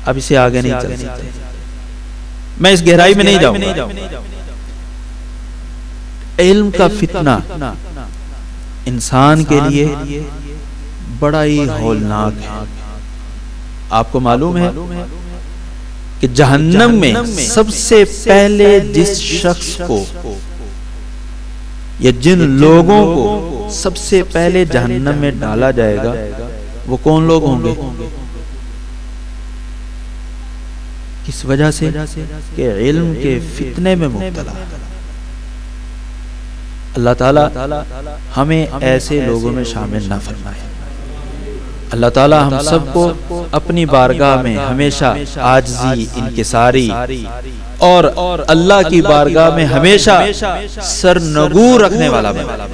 अब इसे आगे नहीं चल सकते। मैं इस गहराई में नहीं जाऊंगा। इल्म का फितना इंसान के लिए बड़ा ही हौलनाक है। आपको मालूम है कि जहन्नम में सबसे पहले जिस शख्स को या जिन लोगों को सबसे पहले जहन्नम में डाला जाएगा वो कौन लोग होंगे? किस वजह से? कि इल्म के फितने में मुब्तला। अल्लाह ताला हमें ऐसे लोगों में शामिल ना फरमाए। अल्लाह ताला हम सबको अपनी बारगाह में हमेशा आजिज़ी, इनकिसारी और अल्लाह की बारगाह में हमेशा सरनगू रखने वाला बना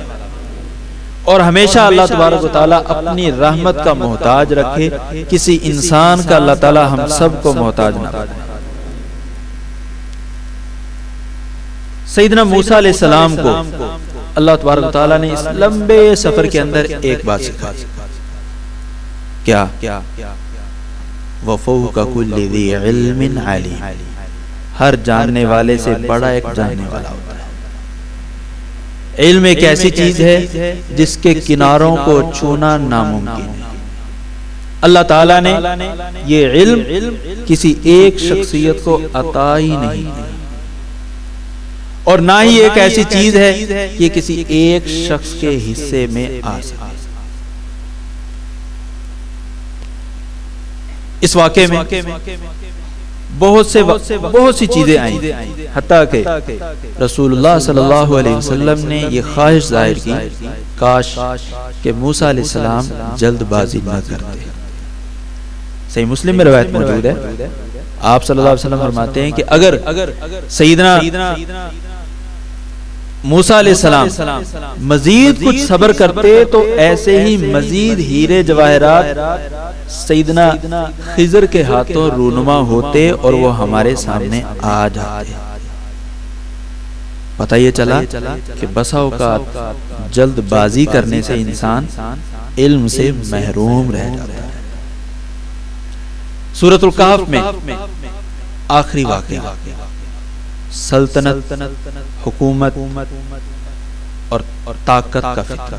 और हमेशा अल्लाह तबारक व तआला अपनी रहमत का मोहताज रखे। किसी इंसान का अल्लाह ताला हम सबको मोहताज ना बनाए। सैयदना मूसा अलैहिस्सलाम को अल्लाह तबारक व तआला ने इस लंबे सफर के अंदर एक बात सिखाई। क्या? व फ़ौक़ कुल्लि ज़ी इल्मिन अलीम। हर जानने वाले से बड़ा एक जानने वाला होता है। इल्म एक ऐसी चीज है जिसके किनारों को छूना नामुमकिन है। अल्लाह ताला ने ये इल्म किसी एक शख्सियत को अता ही नहीं और ना ही एक ऐसी चीज है कि किसी एक शख्स के हिस्से में आ सके। इस वाक़े में बहुत सी चीजें आई, हत्ता के रसूलुल्लाह सल्लल्लाहु अलैहि वसल्लम ने ये ख्वाहिश जाहिर की, काश के मूसा अलैहिस्सलाम जल्दबाजी न करते। सही मुस्लिम में रवायत मौजूद है, आप सल्लल्लाहु अलैहि वसल्लम फरमाते हैं कि अगर सैयदना मूसा अलैहिस्सलाम मजीद कुछ सब्र करते तो ऐसे ही मजीद हीरे जवाहरात सैयदना खिज़र के हाथों रूनुमा होते और वो हमारे सामने आ जाते। पता ये चला कि बसा औकात जल्दबाजी करने से इंसान इल्म से महरूम रह जाता है। सूरतुल कहफ में आखिरी वाक़या, सल्तनत, हुकूमत, और ताकत का फितरा।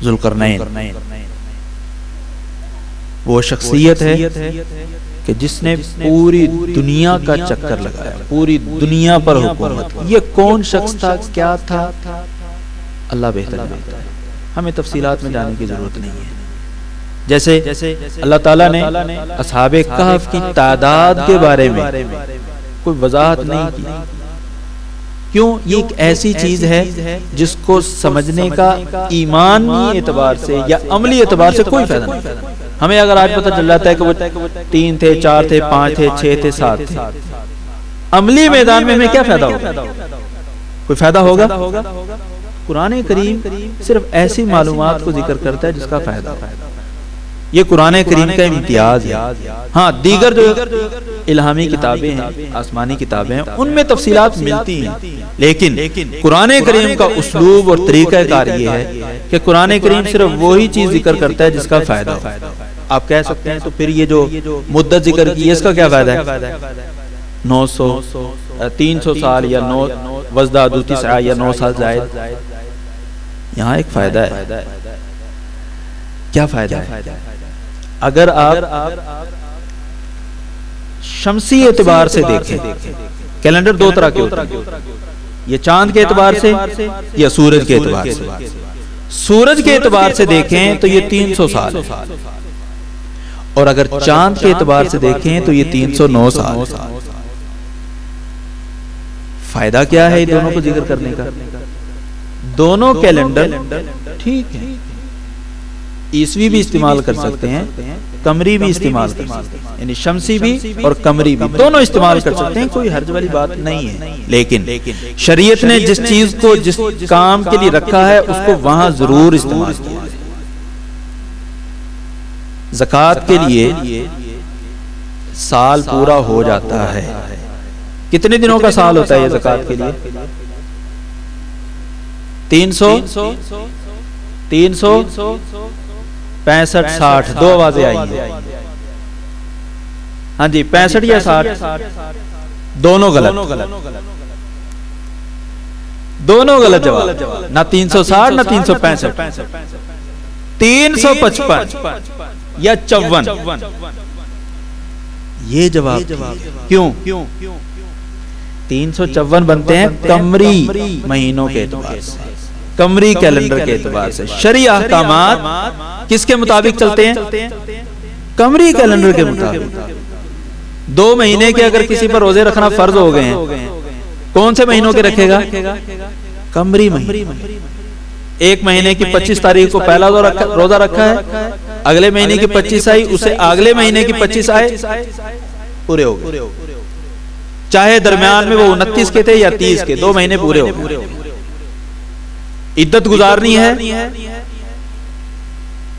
जुल्करनैन वो शख्सियत है कि जिसने पूरी दुनिया का चक्कर लगाया, पूरी दुनिया पर हुकूमत की। ये कौन शख्स था, क्या था, अल्लाह बेहतर जानता है, हमें तफसीलात में जाने की जरूरत नहीं है। जैसे अल्लाह ताला ने असहाबे कहफ की तादाद के बारे में कोई वजाहत नहीं की। क्यों? ये एक ऐसी चीज है जिसको समझने का ईमानी एतबार से या अमली एतबार से कोई फायदा नहीं। हमें अगर आज पता चल जाता है कि वो 3 थे, 4 थे, 5 थे, 6 थे, 7 थे, अमली मैदान में हमें क्या फायदा होगा? कोई फायदा होगा? कुरान करीम सिर्फ ऐसी मालूमात को जिक्र करता है जिसका फायदा हो। ये कुरान करीम का इम्तियाज है। हाँ, दीगर जो इल्हामी किताबें हैं, आसमानी किताबें हैं, उनमें तफसीलात मिलती हैं, लेकिन कुरान करीम का उस्लूब और तरीक़ाकार ये है कि कुरान करीम सिर्फ वही चीज जिक्र करता है जिसका फायदा हो। आप कह सकते हैं तो फिर ये जो मुद्दत जिक्र की है इसका क्या फायदा है? 900 300 साल या 9 वज़दा दूती सा या 9 साल जायद। यहाँ एक फायदा है। क्या फायदा है? अगर आप शमसी एतबार से देखें, कैलेंडर दो तरह के होते हैं, ये चांद के एतबार से या सूरज के एतबार से। सूरज के एतबार से देखें तो ये 300 साल, और अगर चांद के एतबार से देखें तो ये 309 साल। फायदा क्या है दोनों को जिक्र करने का? दोनों कैलेंडर ठीक है, ईसवी भी इस्तेमाल कर सकते हैं, कमरी भी इस्तेमाल कर सकते हैं, यानी शमसी भी और कमरी भी दोनों इस्तेमाल कर सकते हैं, कोई हर्ज वाली बात नहीं है। लेकिन शरीयत ने जिस चीज को जिस काम के लिए रखा है उसको वहां जरूर इस्तेमाल किया है। ज़कात के लिए साल पूरा हो जाता है। कितने दिनों का साल होता है ये ज़कात के लिए? 365 60 दो आवाजें आई हैं। हाँ जी, 65 या 60 दोनों गलत, दोनों गलत जवाब। ना 360 ना 365, 355 या 54 ये जवाब। क्यों? 354 बनते हैं कमरी महीनों के एतबार से, कमरी कैलेंडर के एतबार से। शरीया अहकामात किसके मुताबिक चलते हैं? कमरी कैलेंडर के मुताबिक। 2 महीने के अगर किसी पर रोजे रखना फर्ज हो गए हैं, कौन से महीनों के रखेगा? कमरी महीने। 1 महीने की 25 तारीख को पहला रोजा रखा है, अगले महीने की 25 आई, उसे अगले महीने की 25 आए, पूरे हो गए। चाहे दरमियान में वो 29 के थे या 30 के, 2 महीने पूरे हो गए। इद्दत गुजारनी है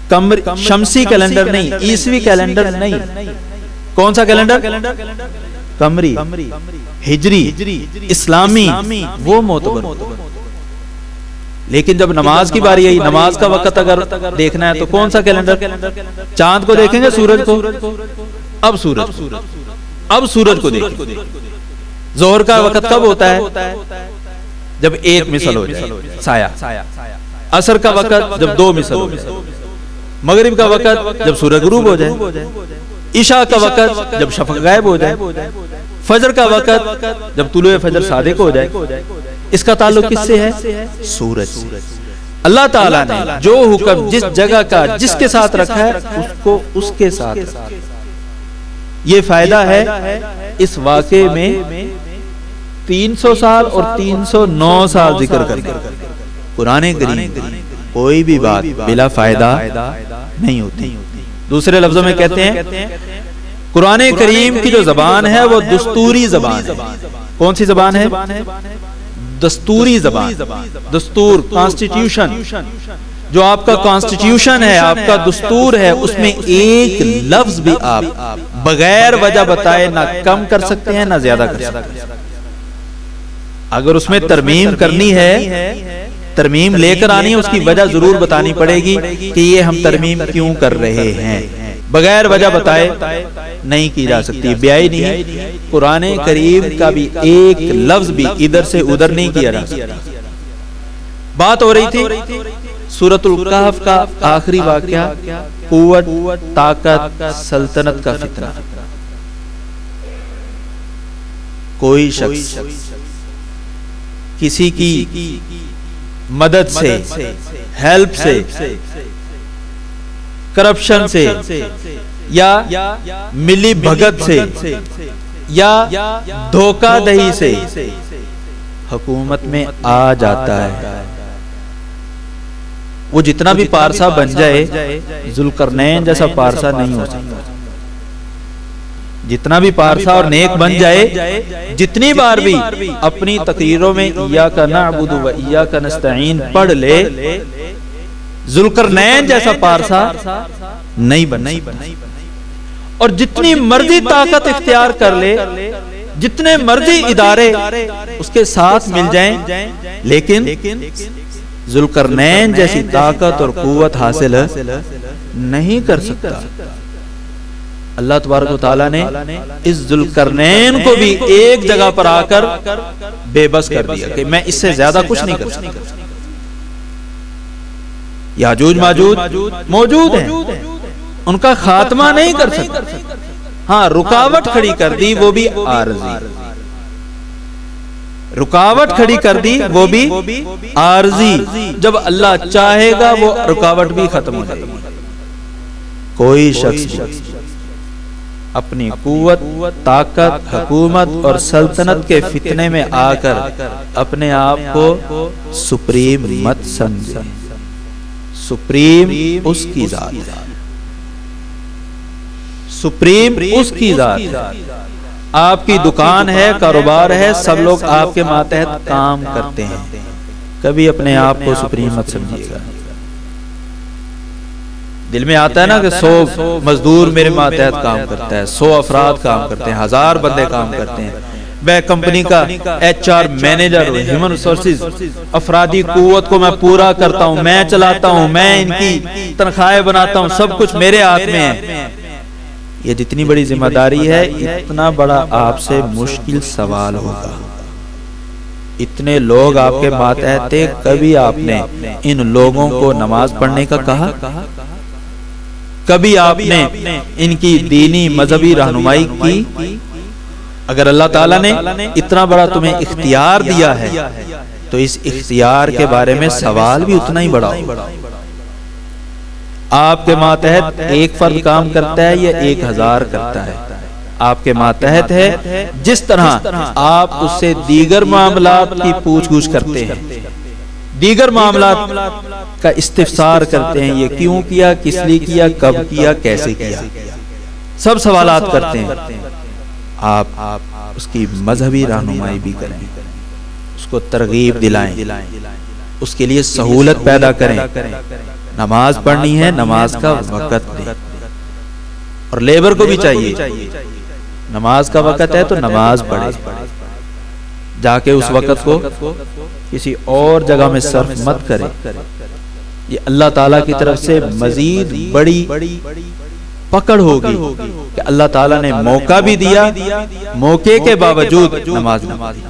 कमर शमसी कैलेंडर नहीं, ईसवी कैलेंडर नहीं। कौन सा कैलेंडर? कमरी, हिजरी, इस्लामी, वो मोतबर। लेकिन जब नमाज की बारी आई, नमाज का वक्त अगर देखना है तो कौन सा कैलेंडर? चांद को देखेंगे, सूरज को? अब सूरज को देखेंगे। जोहर का वक्त कब होता है? जब 1 मिसल हो जाए, साया। असर का वक्त जब 2 मिसल हो जाए। मगरिब का वक्त जब सूरज गुरूब हो जाए। ईशा का वक्त जब शफक गायब हो जाए। फजर का वक्त जब तुलुए फजर सादिक हो जाए। इसका ताल्लुक किससे है? सूरज। अल्लाह ताला ने जो हुक्म जिस जगह का जिसके साथ रखा है उसको उसके साथ रखा। ये फायदा है इस वाक़े में 300 साल और 309 साल जिक्र करके। कुरान करीम कोई भी बात बिला फायदा नहीं होती। दूसरे लफ्जों में कहते हैं कुरान करीम की जो जबान है वो दस्तूरी जबान है। कौन सी जबान है? दस्तूरी जबान। दस्तूर, कॉन्स्टिट्यूशन, जो आपका कॉन्स्टिट्यूशन है, आपका दस्तूर है, उसमें एक लफ्ज भी आप बगैर वजह बताए ना कम कर सकते हैं ना ज्यादा कर सकते हैं। अगर उसमें तरमीम करनी है, तरमीम लेकर आनी है, उसकी वजह जरूर बतानी पड़ेगी कि ये हम तरमीम क्यों कर रहे हैं। बगैर वजह बताए नहीं की जा सकती, ब्याई नहीं। कुरान करीम का भी एक लफ्ज भी इधर से उधर नहीं किया जा सकता। बात हो रही थी सूरतुल कहफ का आखिरी वाकया, कुव्वत, ताकत, सल्तनत का फितना। कोई शख्स किसी की मदद से, हेल्प से, करप्शन से या मिली भगत से या धोखाधड़ी से हुकूमत में आ जाता है, वो जितना भी पारसा बन जाए, जुल्करनैन जैसा पारसा नहीं हो सकता। जितना भी पारसा और नेक बन जाए, जितनी बार भी अपनी तकरीरों में इय्याका नअबुदु व इय्याका नस्तईन पढ़ ले, जुल्करनैन जैसा पारसा नहीं बन सकता। और जितनी मर्जी ताकत इख्तियार कर ले, जितने मर्जी इदारे उसके साथ मिल जाएं, लेकिन जुल्करनैन जैसी ताकत और कुव्वत हासिल नहीं कर सकता। अल्लाह तबारक व तआला ने इस जुल्करनैन को भी एक जगह पर आकर बेबस कर दिया कि मैं इससे ज्यादा कुछ नहीं कर सकता। याजूज माजूज मौजूद हैं, उनका खात्मा नहीं कर सकता। हाँ, रुकावट खड़ी कर दी, वो भी आरजी। रुकावट खड़ी कर दी, वो भी आरजी। जब अल्लाह चाहेगा वो रुकावट भी खत्म हो जाएगी। कोई शख्स अपनी कुव्वत, ताकत, हुकूमत और सल्तनत के फितने में आकर अपने आप को सुप्रीम मत समझे। सुप्रीम उसकी जात है, सुप्रीम उसकी जात है। आपकी दुकान है, कारोबार है, सब लोग आपके मातहत काम करते हैं। कभी अपने आप को सुप्रीम मत समझिएगा। दिल में आता है ना कि 100 मजदूर मेरे मातहत काम करता है, 100 अफराद काम करते हैं, 1000 बंदे काम करते हैं, मैं कंपनी का HR मैनेजर, ह्यूमन रिसोर्सेज, अफरादी कुव्वत को मैं पूरा करता हूं, मैं चलाता हूं, मैं इनकी तनख्वाहें बनाता हूं, सब कुछ मेरे हाथ में है। ये जितनी बड़ी जिम्मेदारी है, इतना बड़ा आपसे मुश्किल सवाल होगा। इतने लोग आपके मातहत थे, कभी आपने इन लोगों को नमाज पढ़ने का कहा? कभी आपने इनकी दीनी मजहबी रहनुमाई की? अगर अल्लाह ताला ने इतना बड़ा तुम्हें इख्तियार दिया है, तो इस इख्तियार के बारे में सवाल भी उतना ही बड़ा हो। आपके मातहत एक फर्द काम करता है या 1000 करता है, आपके मातहत है, जिस तरह आप उससे दीगर मामलात की पूछ-गूछ करते हैं, दीगर मामलात का इस्तिफसार करते हैं, ये क्यों किया, किस लिए किया, कब किया, कैसे किया, सब सवालात करते हैं। आप उसकी मजहबी रहनुमाई भी करें, उसको तरगीब दिलाएं, उसके लिए सहूलत पैदा करें। नमाज पढ़नी है, नमाज का वक़्त दें। और लेबर को भी चाहिए, नमाज का वक़्त है तो नमाज पढ़े, जाके उस वक़्त को किसी और जगह में सर्फ मत करें। ये अल्लाह ताला की तरफ से मजीद बड़ी पकड़ होगी कि अल्लाह ताला ने मौका भी दिया, मौके के बावजूद नमाज न पढ़ी।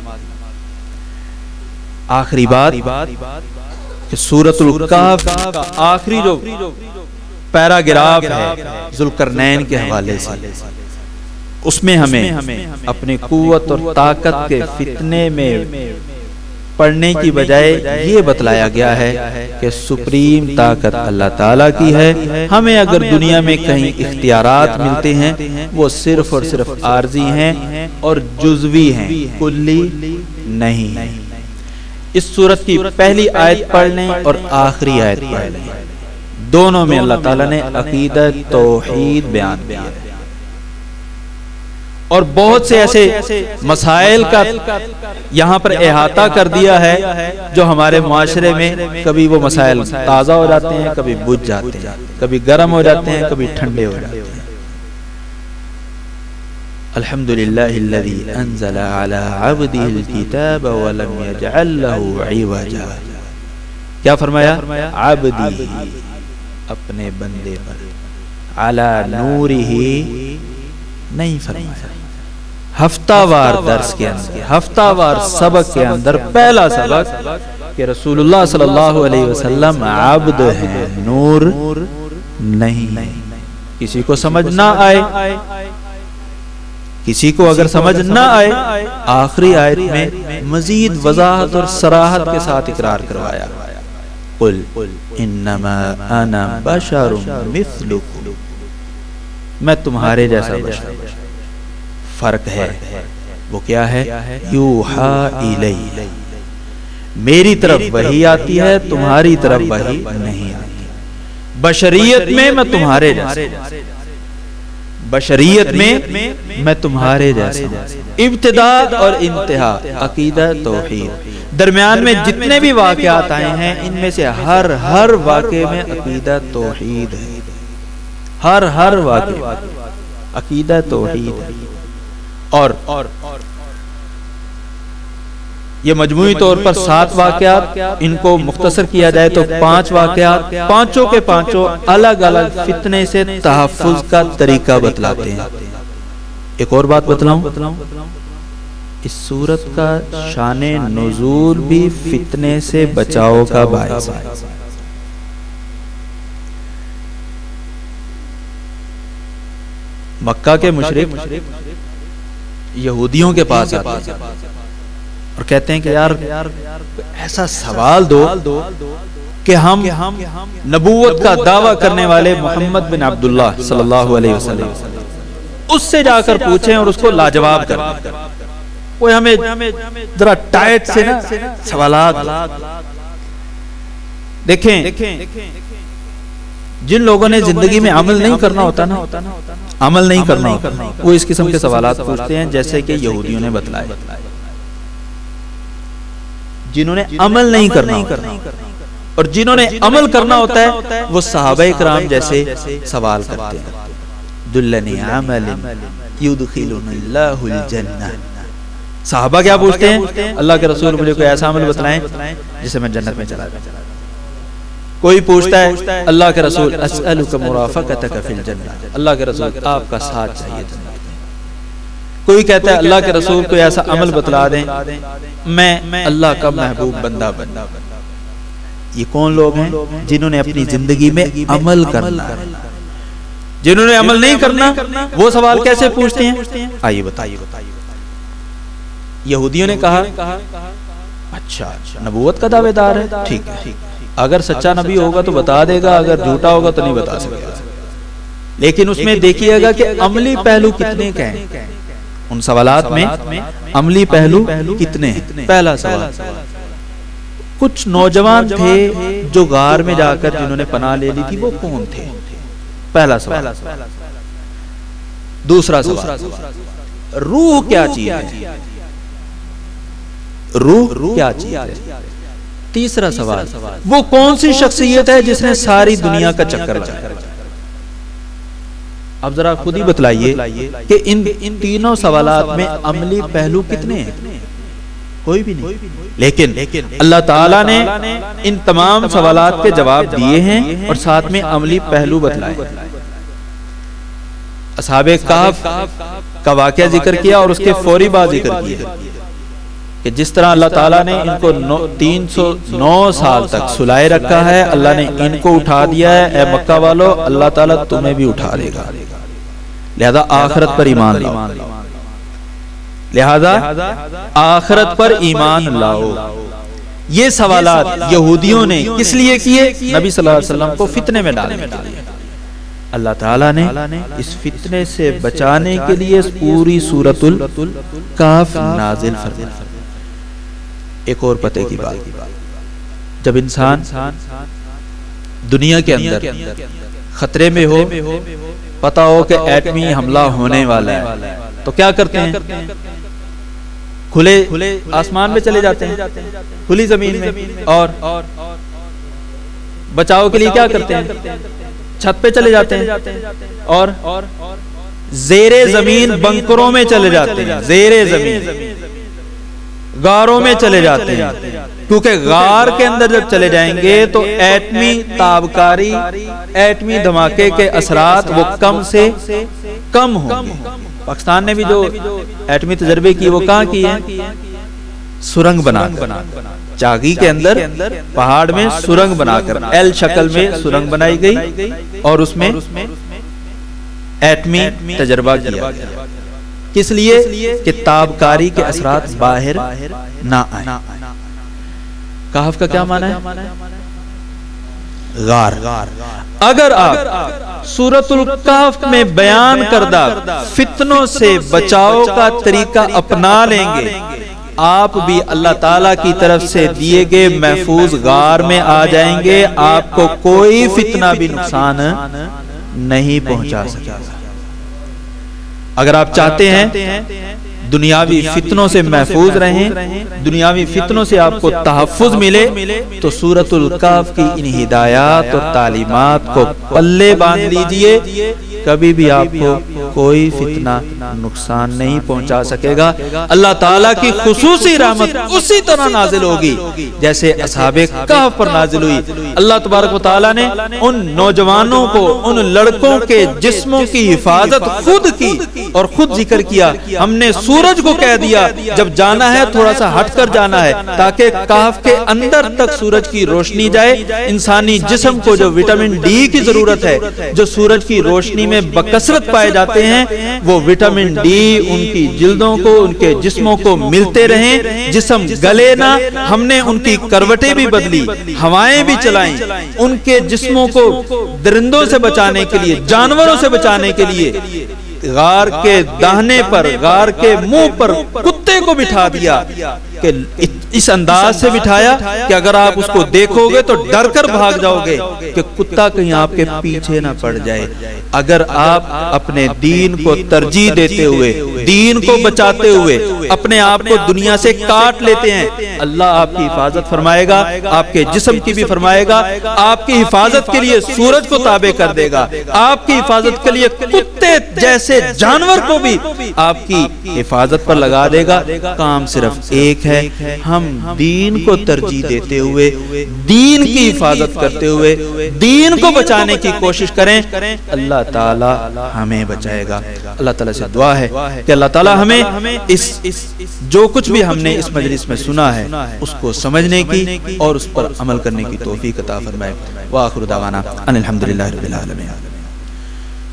आखिरी बात कि सूरतुल कहफ का आखिरी जो पैराग्राफ है जुल्करनैन के हवाले से, उसमें हमें अपनी कुव्वत और ताकत के फितने में पढ़ने की बजाय ये बतलाया गया है कि सुप्रीम ताकत अल्लाह ताला की है। हमें अगर दुनिया में कहीं इख्तियारात मिलते हैं, वो सिर्फ और सिर्फ आर्जी हैं और जुज़वी हैं, कुल्ली नहीं है। इस सूरत की पहली आयत पढ़ लें और आखिरी आयत पढ़ लें, दोनों में अल्लाह ताला ने अकीदत तौहीद बयान किया है। और बहुत से ऐसे मसाइल का यहाँ पर इहाता कर दिया है जो हमारे मुआशरे में कभी वो मसाइल ताज़ा हो जाते हैं, कभी बुझ जाते हैं, कभी गर्म हो जाते हैं, कभी ठंडे हो जाते हैं। अल्हम्दुलिल्लाहिल्लज़ी अंज़ला अला अब्दिहिल किताब व लम यजअल लहू इवजा। क्या फरमाया? अब्दी, अपने बंदे पर, अला नूरिही नहीं फरमाया, हफ्तावार दर्स के अंदर, हफ्तावार सबक के अंदर पहला सबक कि रसूलुल्लाह सल्लल्लाहु अलैहि वसल्लम आब्द हैं, नूर नहीं। किसी को समझ ना आए, किसी को अगर समझ ना आए, आखिरी आयत में मजीद वजाहत और सराहत के साथ इकरार करवाया, कुल इन्नमा अना बशरुम मिस्लुकुम, मैं तुम्हारे जैसा बशर। फर्क है, वो क्या है? यूहा इलैया, मेरी तरफ वही आती है, तुम्हारी तरफ वही नहीं आती। बशरियत में मैं तुम्हारे जैसा, बशरियत में मैं तुम्हारे जैसा। इब्तिदा और इंतहा अकीदा तौहीद, दरमियान में जितने भी वाक़यात आए हैं इनमें से हर वाक़े में अकीदा तौहीद है, हर वाक़े अकीदा तौहीद है। और ये मजमूई तौर पर 7 वाक़यात, इनको मुख्तसर किया जाए तो 5 वाक़यात, पांचों के पांचों अलग अलग फितने से तहफ़्फ़ुज़ का तरीका बतलाते हैं। एक और बात बतलाऊं, इस सूरत का शाने नुज़ूल भी फितने से बचाव का बायस है। मक्का के मुशरिक यहूदियों के पास आते हैं और कहते हैं कि यार ऐसा सवाल दो कि हम नबूवत का दावा करने वाले मोहम्मद बिन अब्दुल्लाह सल्लल्लाहु अलैहि वसल्लम उससे जाकर पूछें और उसको लाजवाब करें। कोई हमें जरा टाइट से ना सवालात देखें। जिन लोगों ने जिंदगी में अमल नहीं करना होता ना, अमल नहीं करना होता, वो इस किस्म के सवालात पूछते हैं, जैसे कि यहूदियों ने बतलाया। जिन्होंने अमल नहीं करना और जिन्होंने अमल करना होता है वो सहाबा इकराम जैसे सवाल करते हैं। दुल्लनी अमलिन युदखिलुनिल्लाहुल जन्नह। सहाबा क्या पूछते हैं? अल्लाह के रसूल मुझे कोई ऐसा अमल बतलाएं जिससे मैं जन्नत में चला जाऊं। कोई पूछता है अल्लाह के रसूल अस्अलुका मुराफक़तका फिल जन्नह, अल्लाह के रसूल आपका साथ चाहिए जन्नत में। कोई कहता है अल्लाह के रसूल कोई ऐसा अमल बतला दें मैं अल्लाह का महबूब बंदा बन। ये कौन लोग हैं? जिन्होंने अपनी जिंदगी में अमल करना है। जिन्होंने अमल नहीं करना वो सवाल कैसे पूछते हैं? आइए बताइए। यहूदियों ने कहा अच्छा नबूवत का दावेदार है, ठीक है, अगर सच्चा नबी होगा तो बता देगा, अगर झूठा होगा तो नहीं बता सकेगा। लेकिन उसमें देखिएगा कि अमली पहलू कितने के हैं। उन सवालात में अमली पहलू कितने हैं? पहला सवाल, कुछ नौजवान थे जो गार में जाकर जिन्होंने पनाह ले ली थी, वो कौन थे? पहला सवाल। दूसरा सवाल, रूह क्या चीज है? रूह क्या चीज है? तीसरा सवाल, वो कौन सी शख्सियत है जिसने सारी दुनिया का चक्कर लगाया? अब जरा खुद ही बतलाइए कि इन तीनों सवालात में अमली पहलू कितने हैं? कोई भी नहीं। लेकिन अल्लाह ताला ने इन तमाम सवालात के जवाब दिए हैं और साथ में अमली पहलू बतलाए। असहाबे कहफ का वाक़या जिक्र किया और उसके फौरी बाद जिक्र किया कि जिस तरह अल्लाह ताला ने इनको 309 साल तक सुलाए रखा है, अल्लाह ने इनको उठा दिया है। ए मक्का वालों, अल्लाह ताला तुम्हें भी उठा देगा, लिहाजा आखिरत पर ईमान लाओ। लिहाजा आखिरत पर ईमान लाओ। ये सवालात यहूदियों ने किस लिए किए? नबी सल्लल्लाहु अलैहि वसल्लम को फितने में डालने के लिए। अल्लाह ताला ने इस फितने से बचाने के लिए पूरी सूरतुल काफ नाजिल फरमाई। एक और पते की बात, जब इंसान दुनिया के अंदर खतरे में हो, पता हो कि एटमी हमला होने वाला है, तो क्या करते हैं? खुले आसमान में चले जाते हैं, खुली जमीन में, और बचाव के लिए क्या करते हैं? छत पे चले जाते हैं और जेरे जमीन बंकरों में चले जाते हैं, जेरे जमीन गारों में चले जाते हैं, क्योंकि गार के अंदर जब चले जाएंगे तो एटमी ताबकारी, एटमी धमाके के असरात वो कम से कम होंगे। पाकिस्तान ने भी जो एटमी तजर्बे की वो कहाँ की है? सुरंग बना चागी के अंदर पहाड़ में सुरंग बनाकर एल शक्ल में सुरंग बनाई गई और उसमें एटमी तजर्बा किया गया। किस लिए? कि ताबकारी के असरात बाहर ना आए। कहफ का क्या माना है? गार। अगर आप सूरतुल कहफ में बयान करदा फितनों से बचाव का तरीका अपना लेंगे, आप भी अल्लाह ताला की तरफ से दिए गए महफूज गार में आ जाएंगे। आपको कोई फितना भी नुकसान नहीं पहुंचा सकेगा। अगर आप चाहते हैं दुनियावी फितनों से महफूज रहें, दुनियावी फितनों से आपको तहफ़्फ़ुज़ मिले, तो सूरतुल कहफ की इन हिदायत और तालीमात को पल्ले बांध लीजिए। कभी भी आपको कोई फितना नुकसान नहीं पहुंचा सकेगा। अल्लाह ताला की खुसूसी रहमत उसी तरह नाजिल होगी जैसे असहाबे कहफ पर नाजिल हुई। अल्लाह तबारक व तआला ने उन नौजवानों को, उन लड़कों के जिस्मों की हिफाजत खुद की और खुद जिक्र किया। हमने सूरज को कह दिया जब जाना है थोड़ा सा हटकर जाना है, ताकि कहफ के अंदर तक सूरज की रोशनी जाए। इंसानी जिस्म को जो विटामिन डी की जरूरत है, जो सूरज की रोशनी में बकसरत पाए जाते हैं, वो विटामिन डी उनकी जिल्दों को, उनके जिस्मों को मिलते रहें, जिस्म गले ना। हमने उनकी करवटें भी बदली, हवाएं भी चलाई, उनके जिस्मों को दरिंदों से बचाने के लिए, जानवरों से बचाने के लिए गार के दाहने पर, गार के मुंह पर कुत्ते को बिठा दिया। कि इस अंदाज से बिठाया कि अगर आप उसको देखोगे तो डर कर भाग जाओगे कि कुत्ता कहीं आपके पीछे ना पड़ जाए। अगर आप अपने दीन को तरजीह देते हुए, दीन को बचाते हुए अपने आप को दुनिया से काट लेते हैं, अल्लाह आपकी हिफाजत फरमाएगा, आपके जिस्म की भी फरमाएगा। आपकी हिफाजत के लिए सूरज को ताबे कर देगा, आपकी हिफाजत के लिए कुत्ते जैसे जानवर को भी आपकी हिफाजत पर लगा देगा। काम सिर्फ एक है, हम दीन को तरजीह देते हुए, दीन की हिफाजत करते हुए, दीन को बचाने की कोशिश करें। अल्लाह ताला हमें बचाएगा। अल्लाह ताला से दुआ है कि अल्लाह ताला हमें इस जो कुछ भी हमने इस मजलिस में सुना है उसको समझने की और उस पर अमल करने की तौफीक अता फरमाए। व आखिरु दावाना अनिल हम्दुलिल्लाहि रब्बिल आलमीन।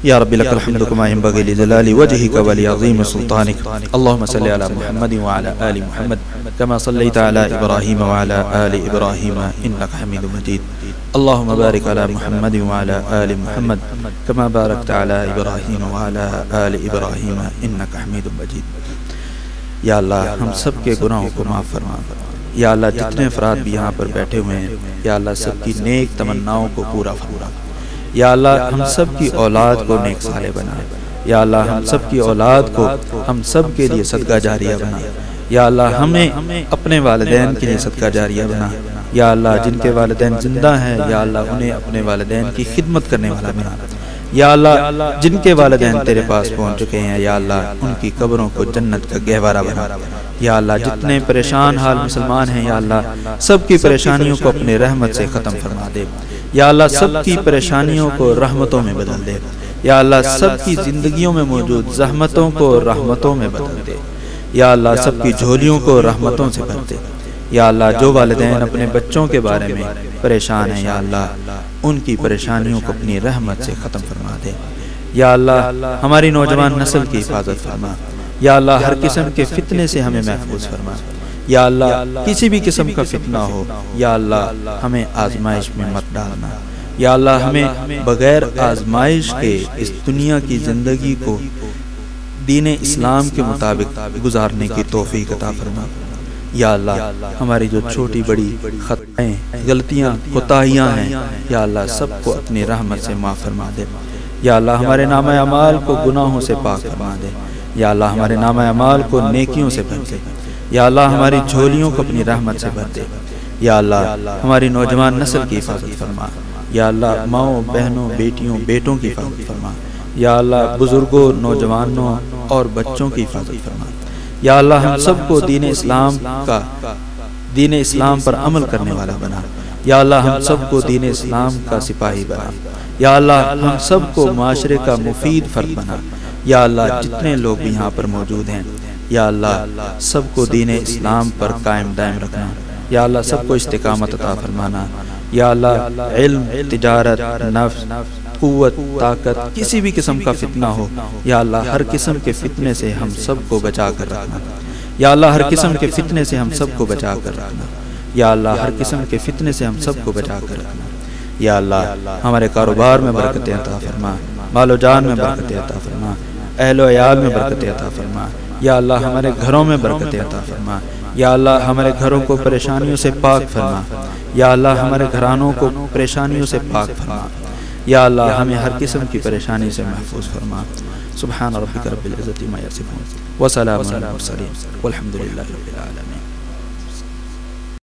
या रब्बी लकल हम्दु कमा यंबगी लिजलाली वजहिका व लिअज़ीम सुल्तानिक। अल्लाहुम्मा सल्लि अला मुहम्मद व अला आलि मुहम्मद कमा सल्लैता अला इब्राहीम व अला आलि इब्राहीम इन्नका हमीदुम मजीद। अल्लाहुम्मा बारिक अला मुहम्मद व अला आलि मुहम्मद कमा बारकता अला इब्राहीम व अला आलि इब्राहीम इन्नका हमीदुम मजीद। या अल्लाह हम सब के गुनाहों को माफ़ फरमा। या अल्लाह जितने अफराद भी यहाँ पर बैठे हुए हैं, या अल्लाह सबकी नेक तमन्नाओं को पूरा फरमा। या अल्लाह हम सब की औलाद को नेक साले बना। या अल्लाह हम सब की औलाद को हम सब के लिए सदका जारिया बना। या अल्लाह हमें अपने वालिदैन के लिए सदका जारिया बना। या अल्लाह जिनके वालिदैन जिंदा हैं, या अल्लाह उन्हें अपने वालिदैन की खिदमत करने वाला बना। या अल्लाह जिनके वालिदैन तेरे पास पहुँच चुके हैं, या अल्लाह उनकी कब्रों को जन्नत का गहवारा बना। या अल्लाह जितने परेशान हाल मुसलमान हैं, या अल्लाह सबकी परेशानियों को अपने रहमत से ख़त्म फरमा दे। या अल्लाह सबकी परेशानियों को रहमतों में बदल दे। या अल्लाह सबकी जिंदगियों में मौजूद जहमतों को रहमतों में बदल दे। या अल्लाह सबकी झोलियों को रहमतों से भर दे। या अल्लाह जो वालिदैन अपने बच्चों के बारे में परेशान हैं, या अल्लाह उनकी परेशानियों को अपनी रहमत से ख़त्म फरमा दे। या अल्लाह हमारी नौजवान नस्ल की हिफाजत फरमा। या अल्लाह हर किस्म के फितने से हमें महफूज फरमा। या अल्लाह किसी भी किस्म का फितना हो, या अल्लाह हमें आजमाइश में मत डालना। या अल्लाह हमें बगैर आजमाइश के इस दुनिया की जिंदगी को दीन इस्लाम के मुताबिक गुजारने की तौफीक अता फरमा। या अल्लाह हमारी जो छोटी बड़ी खताएं, गलतियां, कोताहियां हैं, या अल्लाह सबको अपनी रहमत से माफ़ फरमा दे। या अल्लाह हमारे नामा अमाल को गुनाहों से पाक फरमा दे। या अल्लाह हमारे नामा अमाल को नेकियों से भर दे। या अल्लाह हमारी झोलियों को अपनी रहमत से भर दे। या अल्लाह हमारी नौजवान नस्ल की हिफाजत फरमा। या अल्लाह माओं, बहनों, बेटियों, बेटों की हिफाजत फरमा। या अल्लाह बुजुर्गों, नौजवानों और बच्चों की हिफाजत फरमा। या अल्लाह हम सबको दीन इस्लाम पर अमल करने वाला बना। या अल्लाह हम सबको दीन इस्लाम का सिपाही बना। या अल्लाह हम सबको माशरे का मुफीद फर्द बना। या अल्लाह जितने लोग भी यहाँ पर मौजूद हैं, या अल्लाह सबको दीन इस्लाम पर कायम दायम रखना। या अल्लाह सबको इस्तिकामत अता फरमाना। या अल्लाह इल्म, तिजारत, नफ्स, कुव्वत, ताकत, किसी भी किस्म का फितना हो, या अल्लाह हर किस्म के फितने से हम सबको बचा कर रखना। या अल्लाह हर किस्म के फितने से हम सबको बचा कर रखना। या अल्लाह हर किस्म के फितने से हम सबको बचा कर रखना। या अल्लाह हमारे कारोबार में बरकतें अता फरमा, मालो जान में बरकतें अता फरमा, अहलो अयाल में बरकतें अता फरमा। या अल्लाह हमारे घरों में बरकतें अता फरमा। या अल्लाह हमारे घरों को परेशानियों से पाक फरमा। या अल्लाह हमारे घरानों को परेशानियों से पाक फरमा। या अल्लाह हमें हर किस्म की परेशानी से महफूज फरमा। सुब्हान रब्बिक रब्बिल इज़्ज़ति अम्मा यसिफून व सलामुन अलल मुरसलीन वल्हम्दुलिल्लाहि रब्बिल आलमीन।